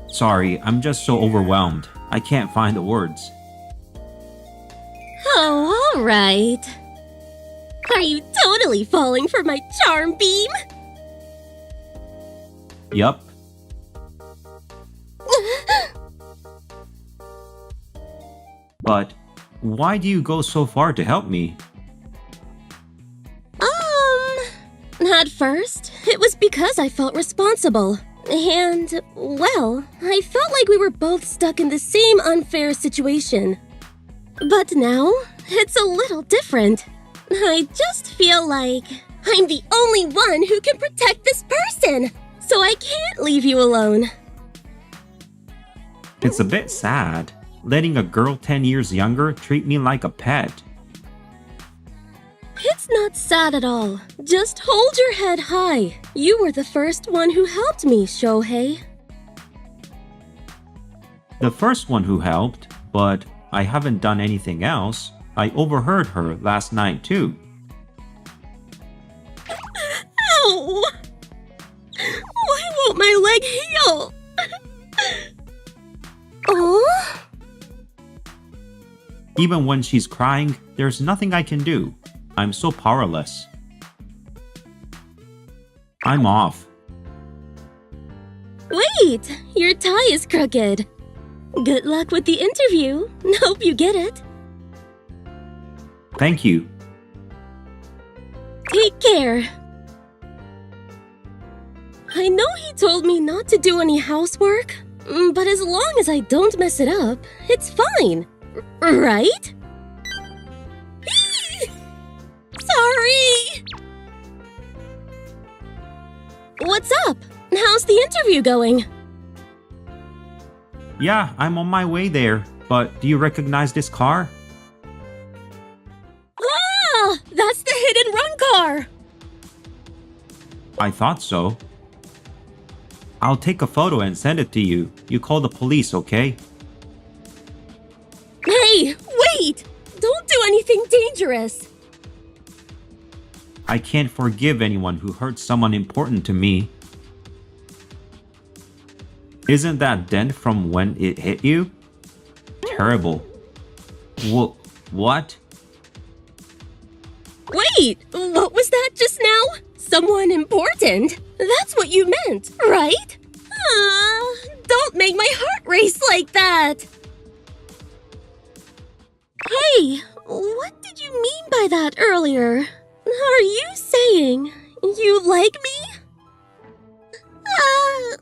Sorry, I'm just so overwhelmed. I can't find the words. Oh, all right. Are you totally falling for my charm beam? Yup. But why do you go so far to help me? At first, it was because I felt responsible. And, well, I felt like we were both stuck in the same unfair situation. But now, it's a little different. I just feel like I'm the only one who can protect this person, so I can't leave you alone. It's a bit sad, letting a girl 10 years younger treat me like a pet. It's not sad at all. Just hold your head high. You were the first one who helped me, Shohei. The first one who helped, but I haven't done anything else. I overheard her last night too. Ow! Why won't my leg heal? Oh? Even when she's crying, there's nothing I can do. I'm so powerless. I'm off. Wait! Your tie is crooked. Good luck with the interview. Hope you get it. Thank you. Take care. I know he told me not to do any housework, but as long as I don't mess it up, it's fine. Right? Sorry! What's up? How's the interview going? Yeah, I'm on my way there. But do you recognize this car? Ah! That's the hit and run car! I thought so. I'll take a photo and send it to you. You call the police, okay? Hey, wait! Don't do anything dangerous! I can't forgive anyone who hurts someone important to me. Isn't that dent from when it hit you? Terrible. What? Wait, what was that just now? Someone important? That's what you meant, right? Don't make my heart race like that! Hey, what did you mean by that earlier? Are you saying you like me? Well,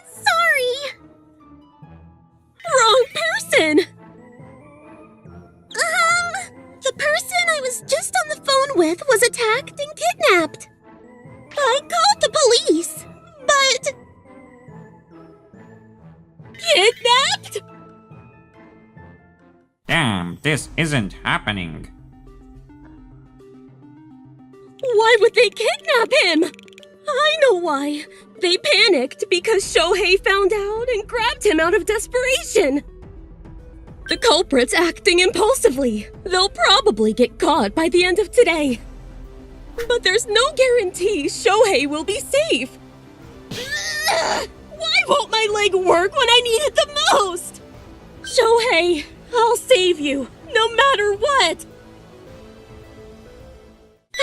sorry. Wrong person! The person I was just on the phone with was attacked and kidnapped. I called the police, but... Kidnapped? Damn, this isn't happening. Why would they kidnap him? I know why. They panicked because Shohei found out and grabbed him out of desperation. The culprit's acting impulsively. They'll probably get caught by the end of today. But there's no guarantee Shohei will be safe. Why won't my leg work when I need it the most? Shohei, I'll save you, no matter what.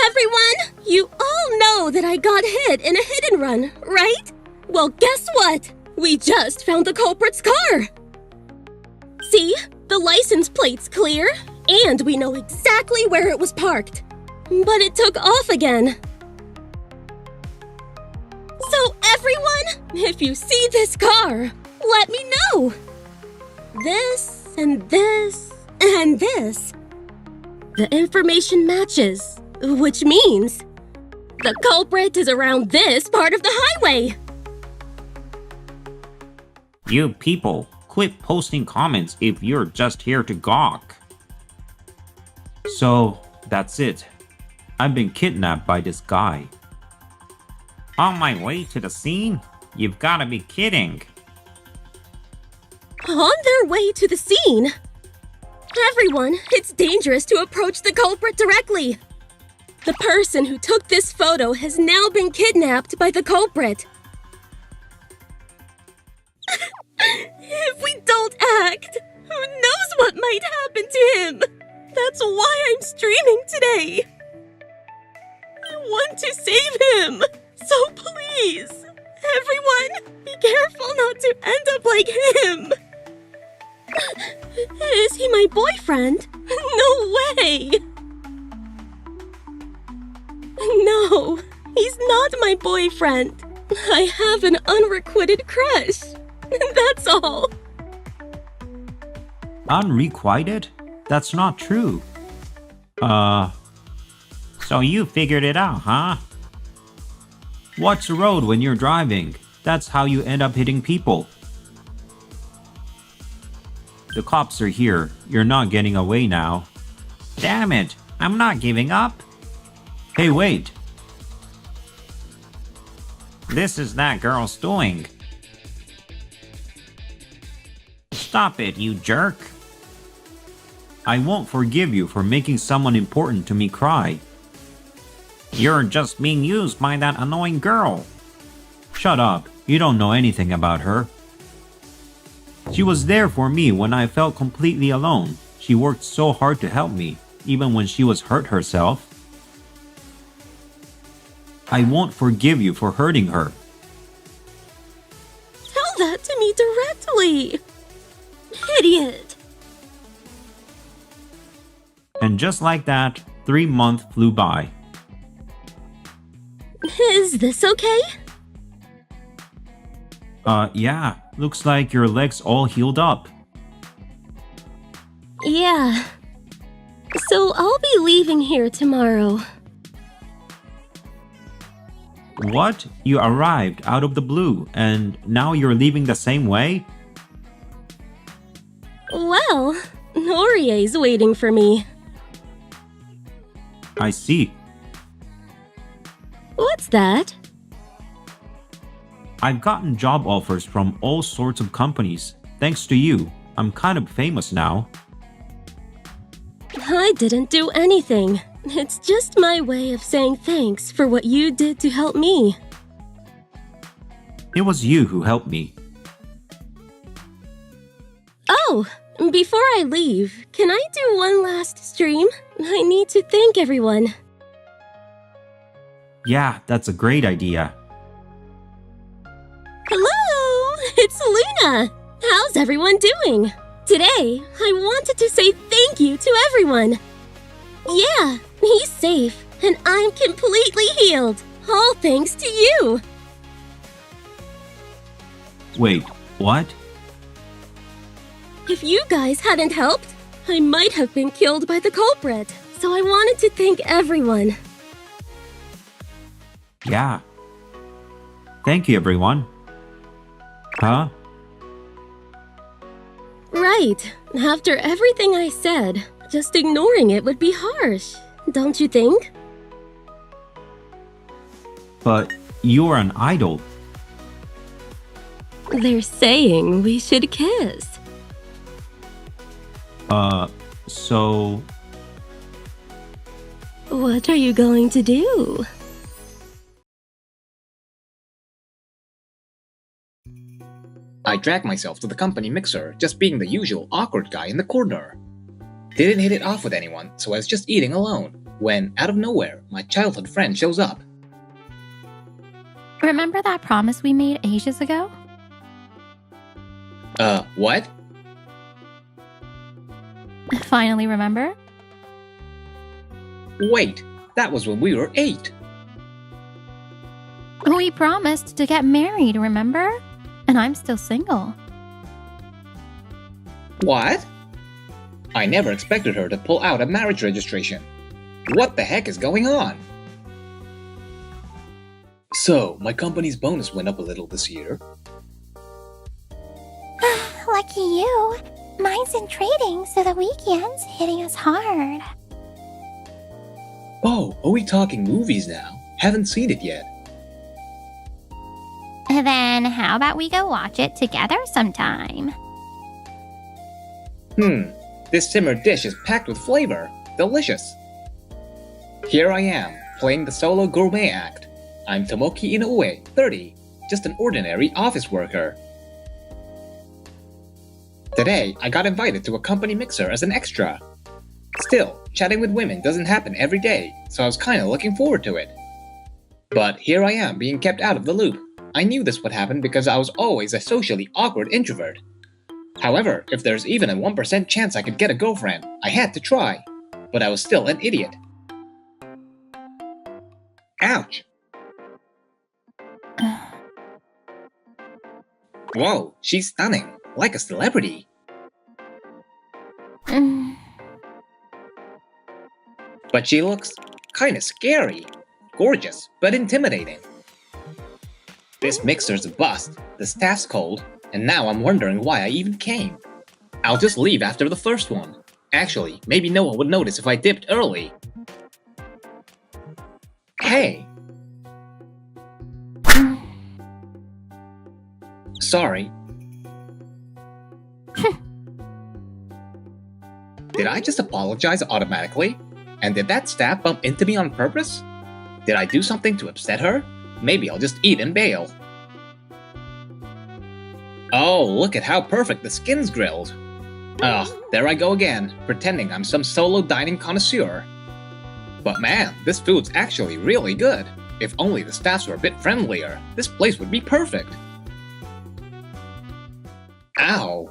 Everyone, you all know that I got hit in a hit and run, right? Well, guess what? We just found the culprit's car. See? The license plate's clear, and we know exactly where it was parked. But it took off again. So everyone, if you see this car, let me know. This and this and this. The information matches, which means the culprit is around this part of the highway. You people, quit posting comments if you're just here to gawk. So, that's it. I've been kidnapped by this guy. On my way to the scene? You've gotta be kidding. On their way to the scene. Everyone, it's dangerous to approach the culprit directly. The person who took this photo has now been kidnapped by the culprit. If we don't act, who knows what might happen to him? That's why I'm streaming today. I want to save him. So please, everyone, be careful not to end up like him. Is he my boyfriend? No way! No, he's not my boyfriend. I have an unrequited crush. That's all. Unrequited? That's not true. So you figured it out, huh? Watch the road when you're driving. That's how you end up hitting people. The cops are here. You're not getting away now. Damn it! I'm not giving up. Hey, wait. This is that girl's doing. Stop it, you jerk. I won't forgive you for making someone important to me cry. You're just being used by that annoying girl. Shut up. You don't know anything about her. She was there for me when I felt completely alone. She worked so hard to help me, even when she was hurt herself. I won't forgive you for hurting her. Tell that to me directly. Idiot. And just like that, 3 months flew by. Is this okay? Yeah. Looks like your leg's all healed up. Yeah. So I'll be leaving here tomorrow. What? You arrived out of the blue, and now you're leaving the same way? Well, Norie's waiting for me. I see. What's that? I've gotten job offers from all sorts of companies. Thanks to you, I'm kind of famous now. I didn't do anything. It's just my way of saying thanks for what you did to help me. It was you who helped me. Oh, before I leave, can I do one last stream? I need to thank everyone. Yeah, that's a great idea. Hello, it's Luna. How's everyone doing? Today, I wanted to say thank you to everyone. Yeah, he's safe, and I'm completely healed. All thanks to you. Wait, what? If you guys hadn't helped, I might have been killed by the culprit. So I wanted to thank everyone. Yeah. Thank you, everyone. Huh? Right. After everything I said, just ignoring it would be harsh, don't you think? But you're an idol. They're saying we should kiss. So... What are you going to do? I dragged myself to the company mixer, just being the usual awkward guy in the corner. Didn't hit it off with anyone, so I was just eating alone, when, out of nowhere, my childhood friend shows up. Remember that promise we made ages ago? What? Finally remember? Wait, that was when we were 8. We promised to get married, remember? And I'm still single. What? I never expected her to pull out a marriage registration. What the heck is going on? So, my company's bonus went up a little this year. Lucky you. Mine's in trading, so the weekend's hitting us hard. Oh, are we talking movies now? Haven't seen it yet. Then how about we go watch it together sometime? This simmered dish is packed with flavor. Delicious. Here I am, playing the solo gourmet act. I'm Tomoki Inoue, 30, just an ordinary office worker. Today, I got invited to a company mixer as an extra. Still, chatting with women doesn't happen every day, so I was kinda looking forward to it. But here I am being kept out of the loop. I knew this would happen because I was always a socially awkward introvert. However, if there's even a 1% chance I could get a girlfriend, I had to try. But I was still an idiot. Ouch! Whoa, she's stunning, like a celebrity. But she looks kinda scary. Gorgeous, but intimidating. This mixer's a bust, the staff's cold, and now I'm wondering why I even came. I'll just leave after the first one. Actually, maybe no one would notice if I dipped early. Hey! Sorry. Did I just apologize automatically? And did that staff bump into me on purpose? Did I do something to upset her? Maybe I'll just eat and bail. Oh, look at how perfect the skin's grilled. Ugh, there I go again, pretending I'm some solo dining connoisseur. But man, this food's actually really good. If only the staffs were a bit friendlier, this place would be perfect. Ow.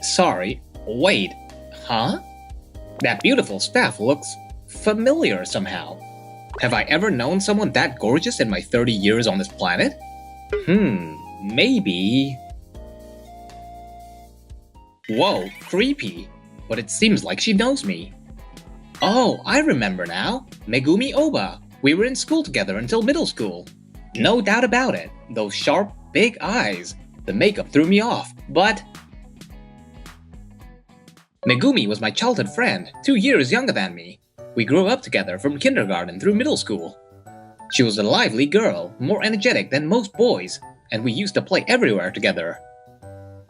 Sorry, wait, huh? That beautiful staff looks familiar somehow. Have I ever known someone that gorgeous in my 30 years on this planet? Maybe... Whoa, creepy. But it seems like she knows me. Oh, I remember now. Megumi Oba. We were in school together until middle school. No doubt about it. Those sharp, big eyes. The makeup threw me off, but... Megumi was my childhood friend, 2 years younger than me. We grew up together from kindergarten through middle school. She was a lively girl, more energetic than most boys, and we used to play everywhere together.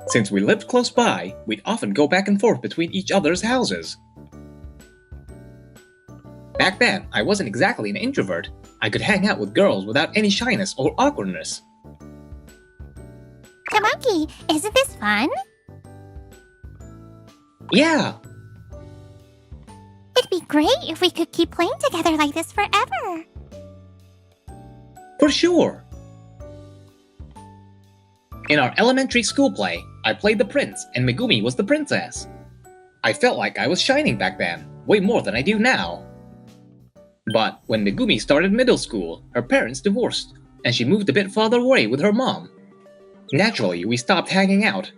Since we lived close by, we'd often go back and forth between each other's houses. Back then, I wasn't exactly an introvert. I could hang out with girls without any shyness or awkwardness. Tomoki, isn't this fun? Yeah! It'd be great if we could keep playing together like this forever. For sure! In our elementary school play, I played the prince and Megumi was the princess. I felt like I was shining back then, way more than I do now. But when Megumi started middle school, her parents divorced, and she moved a bit farther away with her mom. Naturally, we stopped hanging out.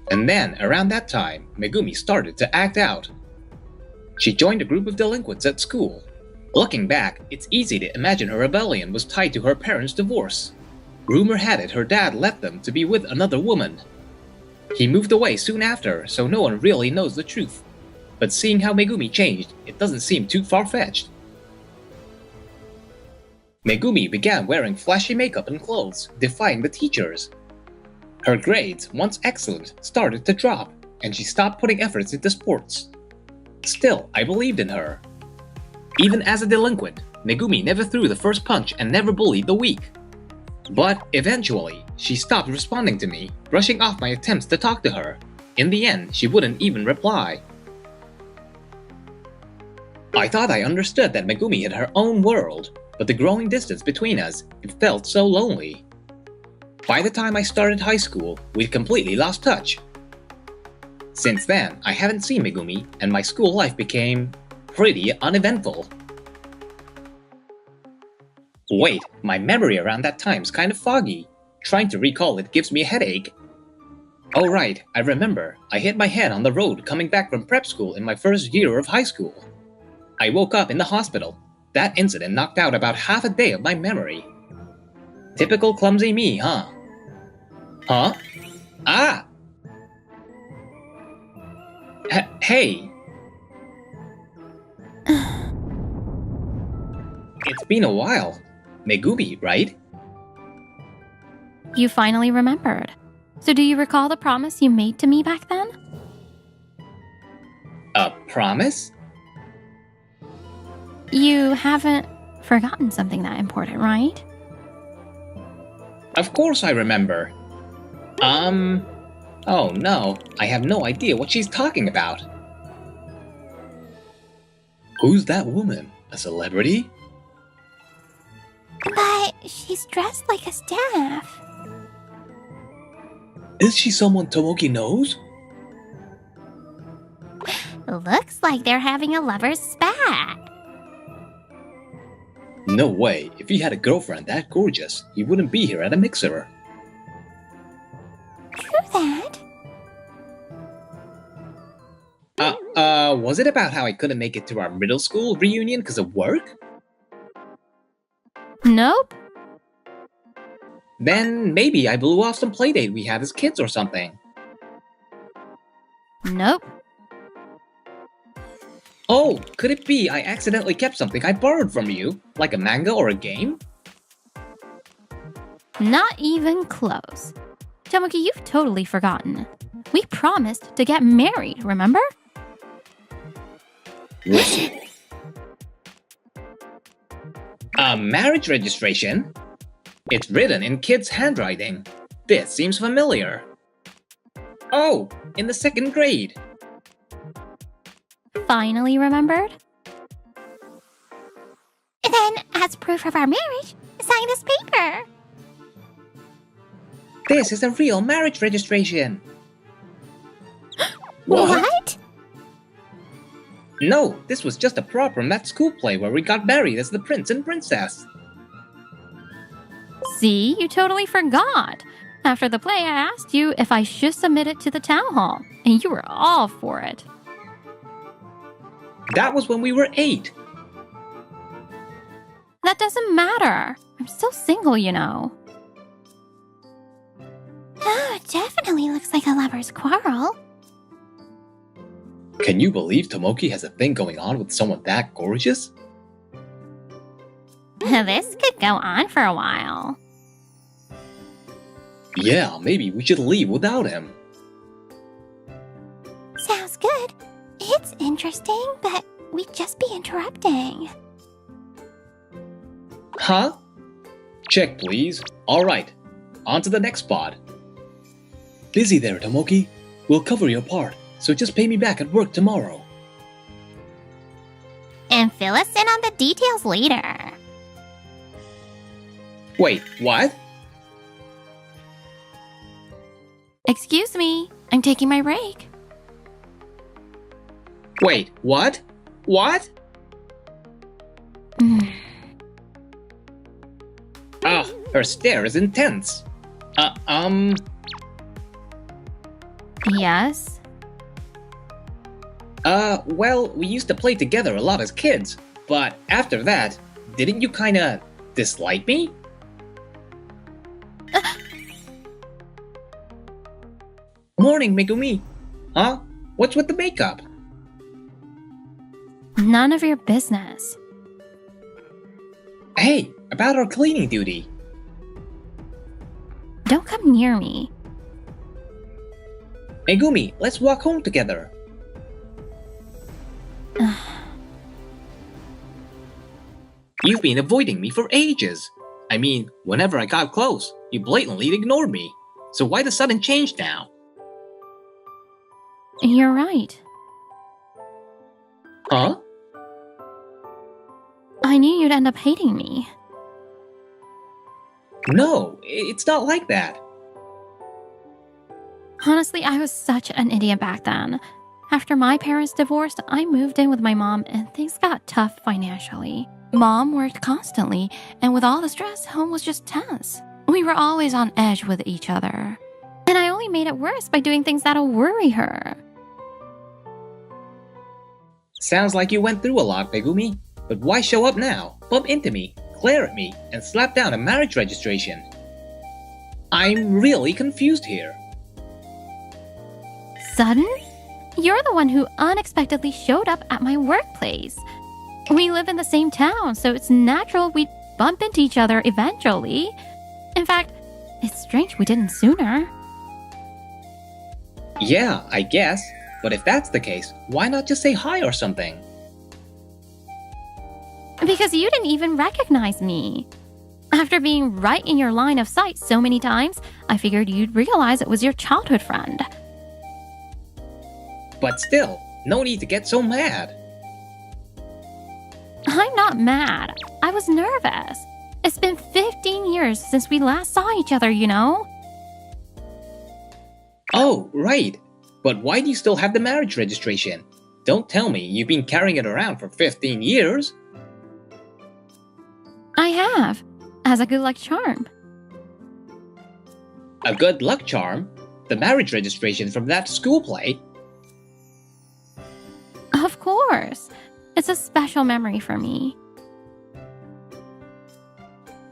And then, around that time, Megumi started to act out. She joined a group of delinquents at school. Looking back, it's easy to imagine her rebellion was tied to her parents' divorce. Rumor had it her dad left them to be with another woman. He moved away soon after, so no one really knows the truth. But seeing how Megumi changed, it doesn't seem too far-fetched. Megumi began wearing flashy makeup and clothes, defying the teachers. Her grades, once excellent, started to drop, and she stopped putting efforts into sports. Still, I believed in her. Even as a delinquent, Megumi never threw the first punch and never bullied the weak. But eventually, she stopped responding to me, brushing off my attempts to talk to her. In the end, she wouldn't even reply. I thought I understood that Megumi had her own world, but the growing distance between us, it felt so lonely. By the time I started high school, we'd completely lost touch. Since then, I haven't seen Megumi, and my school life became pretty uneventful. Wait, my memory around that time's kind of foggy. Trying to recall it gives me a headache. Oh right, I remember. I hit my head on the road coming back from prep school in my first year of high school. I woke up in the hospital. That incident knocked out about half a day of my memory. Typical clumsy me, huh? Huh? Ah! Hey! It's been a while. Megumi, right? You finally remembered. So do you recall the promise you made to me back then? A promise? You haven't forgotten something that important, right? Of course I remember. Oh no, I have no idea what she's talking about. Who's that woman? A celebrity? But she's dressed like a staff. Is she someone Tomoki knows? Looks like they're having a lover's spat. No way, if he had a girlfriend that gorgeous, he wouldn't be here at a mixer. True that. Was it about how I couldn't make it to our middle school reunion because of work? Nope. Then maybe I blew off some playdate we had as kids or something. Nope. Oh, could it be I accidentally kept something I borrowed from you, like a manga or a game? Not even close. Tomoki, you've totally forgotten. We promised to get married, remember? A marriage registration? It's written in kids' handwriting. This seems familiar. Oh, in the 2nd grade. Finally remembered? Then, as proof of our marriage, sign this paper. This is a real marriage registration. What? No, this was just a prop from that school play where we got married as the prince and princess. See, you totally forgot. After the play, I asked you if I should submit it to the town hall, and you were all for it. That was when we were 8. That doesn't matter. I'm still single, you know. Oh, it definitely looks like a lover's quarrel. Can you believe Tomoki has a thing going on with someone that gorgeous? This could go on for a while. Yeah, maybe we should leave without him. Sounds good. It's interesting, but we'd just be interrupting. Huh? Check, please. Alright, on to the next spot. Busy there, Tomoki. We'll cover your part, so just pay me back at work tomorrow. And fill us in on the details later. Wait, what? Excuse me, I'm taking my break. Wait, what? What? Her stare is intense. Yes? Well, we used to play together a lot as kids, but after that, didn't you kinda dislike me? Morning, Megumi. Huh? What's with the makeup? None of your business. Hey, about our cleaning duty. Don't come near me. Megumi, let's walk home together. You've been avoiding me for ages. I mean, whenever I got close, you blatantly ignored me. So why the sudden change now? You're right. Huh? I knew you'd end up hating me. No, it's not like that. Honestly, I was such an idiot back then. After my parents divorced, I moved in with my mom and things got tough financially. Mom worked constantly, and with all the stress, home was just tense. We were always on edge with each other. And I only made it worse by doing things that'll worry her. Sounds like you went through a lot, Megumi. But why show up now, bump into me, glare at me, and slap down a marriage registration? I'm really confused here. Sudden? You're the one who unexpectedly showed up at my workplace. We live in the same town, so it's natural we'd bump into each other eventually. In fact, it's strange we didn't sooner. Yeah, I guess. But if that's the case, why not just say hi or something? Because you didn't even recognize me. After being right in your line of sight so many times, I figured you'd realize it was your childhood friend. But still, no need to get so mad. I'm not mad. I was nervous. It's been 15 years since we last saw each other, you know? Oh, right. But why do you still have the marriage registration? Don't tell me you've been carrying it around for 15 years. I have, as a good luck charm. A good luck charm? The marriage registration from that school play? Of course. It's a special memory for me.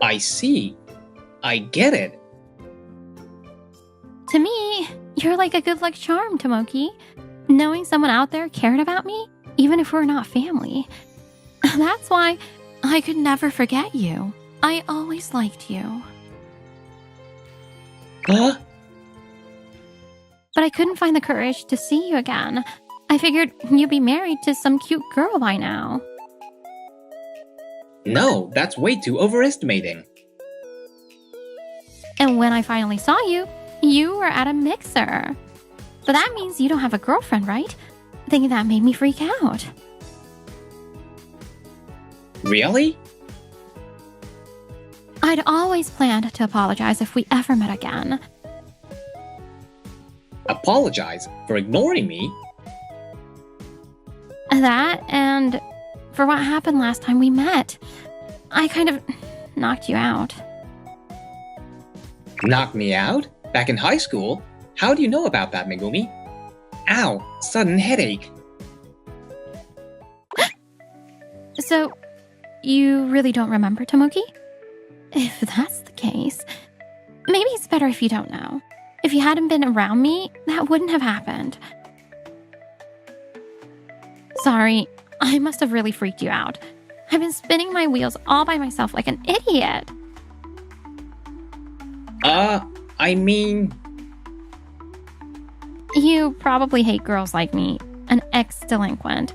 I see. I get it. To me, you're like a good luck charm, Tomoki. Knowing someone out there cared about me, even if we're not family. That's why I could never forget you. I always liked you. Huh? But I couldn't find the courage to see you again. I figured you'd be married to some cute girl by now. No, that's way too overestimating. And when I finally saw you, you were at a mixer. But that means you don't have a girlfriend, right? Thinking that made me freak out. Really? I'd always planned to apologize if we ever met again. Apologize for ignoring me? That and for what happened last time we met. I kind of knocked you out. Knocked me out? Back in high school? How do you know about that, Megumi? Ow, sudden headache. So, you really don't remember, Tomoki? If that's the case, maybe it's better if you don't know. If you hadn't been around me, that wouldn't have happened. Sorry, I must have really freaked you out. I've been spinning my wheels all by myself like an idiot. I mean... You probably hate girls like me, an ex-delinquent.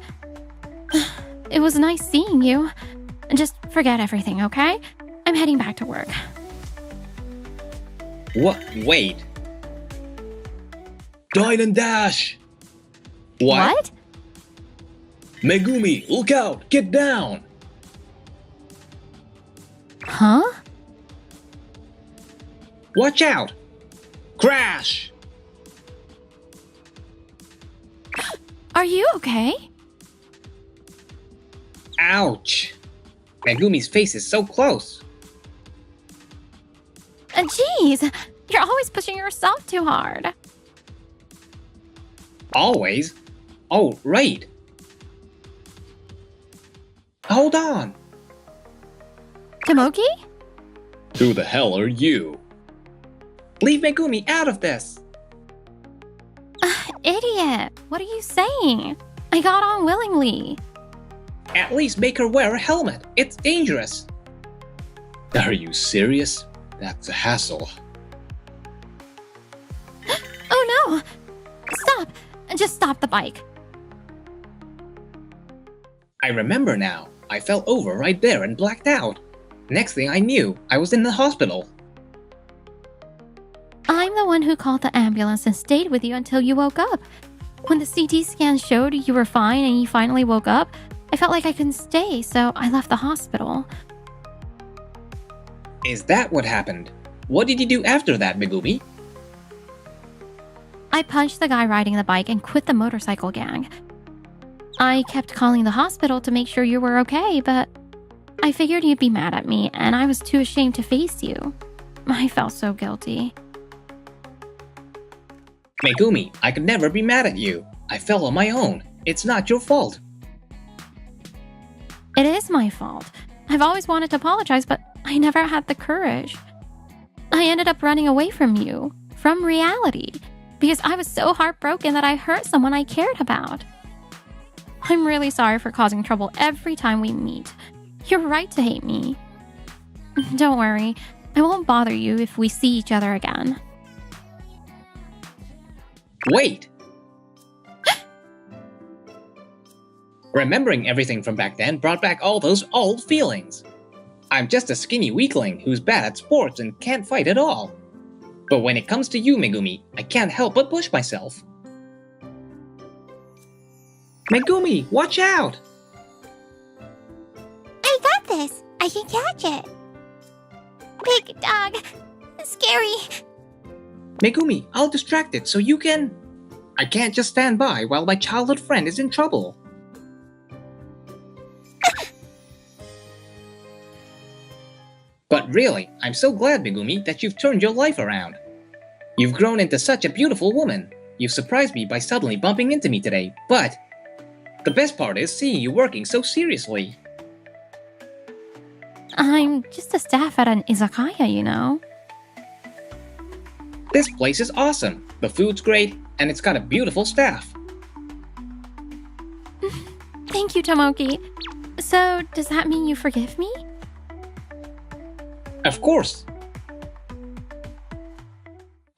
It was nice seeing you. Just forget everything, okay? I'm heading back to work. What? Wait. Dine and dash! What? Megumi, look out! Get down! Huh? Watch out! Crash! Are you okay? Ouch! Megumi's face is so close. Jeez, you're always pushing yourself too hard. Always? Oh, right. Hold on. Tomoki? Who the hell are you? Leave Megumi out of this! Idiot! What are you saying? I got on willingly. At least make her wear a helmet. It's dangerous. Are you serious? That's a hassle. Oh no! Stop! Just stop the bike. I remember now. I fell over right there and blacked out. Next thing I knew, I was in the hospital. I'm the one who called the ambulance and stayed with you until you woke up. When the CT scan showed you were fine and you finally woke up, I felt like I couldn't stay, so I left the hospital. Is that what happened? What did you do after that, Megumi? I punched the guy riding the bike and quit the motorcycle gang. I kept calling the hospital to make sure you were okay, but I figured you'd be mad at me, and I was too ashamed to face you. I felt so guilty. Megumi, I could never be mad at you. I fell on my own. It's not your fault. It is my fault. I've always wanted to apologize, but I never had the courage. I ended up running away from you, from reality, because I was so heartbroken that I hurt someone I cared about. I'm really sorry for causing trouble every time we meet. You're right to hate me. Don't worry, I won't bother you if we see each other again. Wait! Remembering everything from back then brought back all those old feelings. I'm just a skinny weakling who's bad at sports and can't fight at all. But when it comes to you, Megumi, I can't help but push myself. Megumi, watch out! I got this. I can catch it. Big dog. Scary. Megumi, I'll distract it so you can... I can't just stand by while my childhood friend is in trouble. But really, I'm so glad, Megumi, that you've turned your life around. You've grown into such a beautiful woman. You've surprised me by suddenly bumping into me today, but... the best part is seeing you working so seriously. I'm just a staff at an izakaya, you know. This place is awesome. The food's great, and it's got a beautiful staff. Thank you, Tomoki. So, does that mean you forgive me? Of course.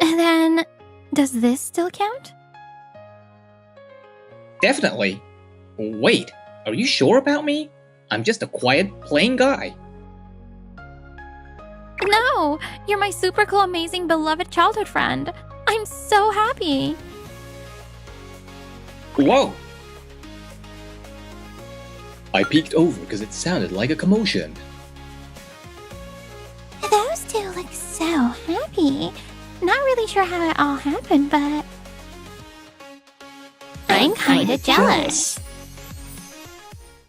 And then, does this still count? Definitely. Wait, are you sure about me? I'm just a quiet, plain guy. No! You're my super cool, amazing, beloved childhood friend. I'm so happy. Whoa! I peeked over because it sounded like a commotion. Those two look so happy. Not really sure how it all happened, but... I'm kinda jealous.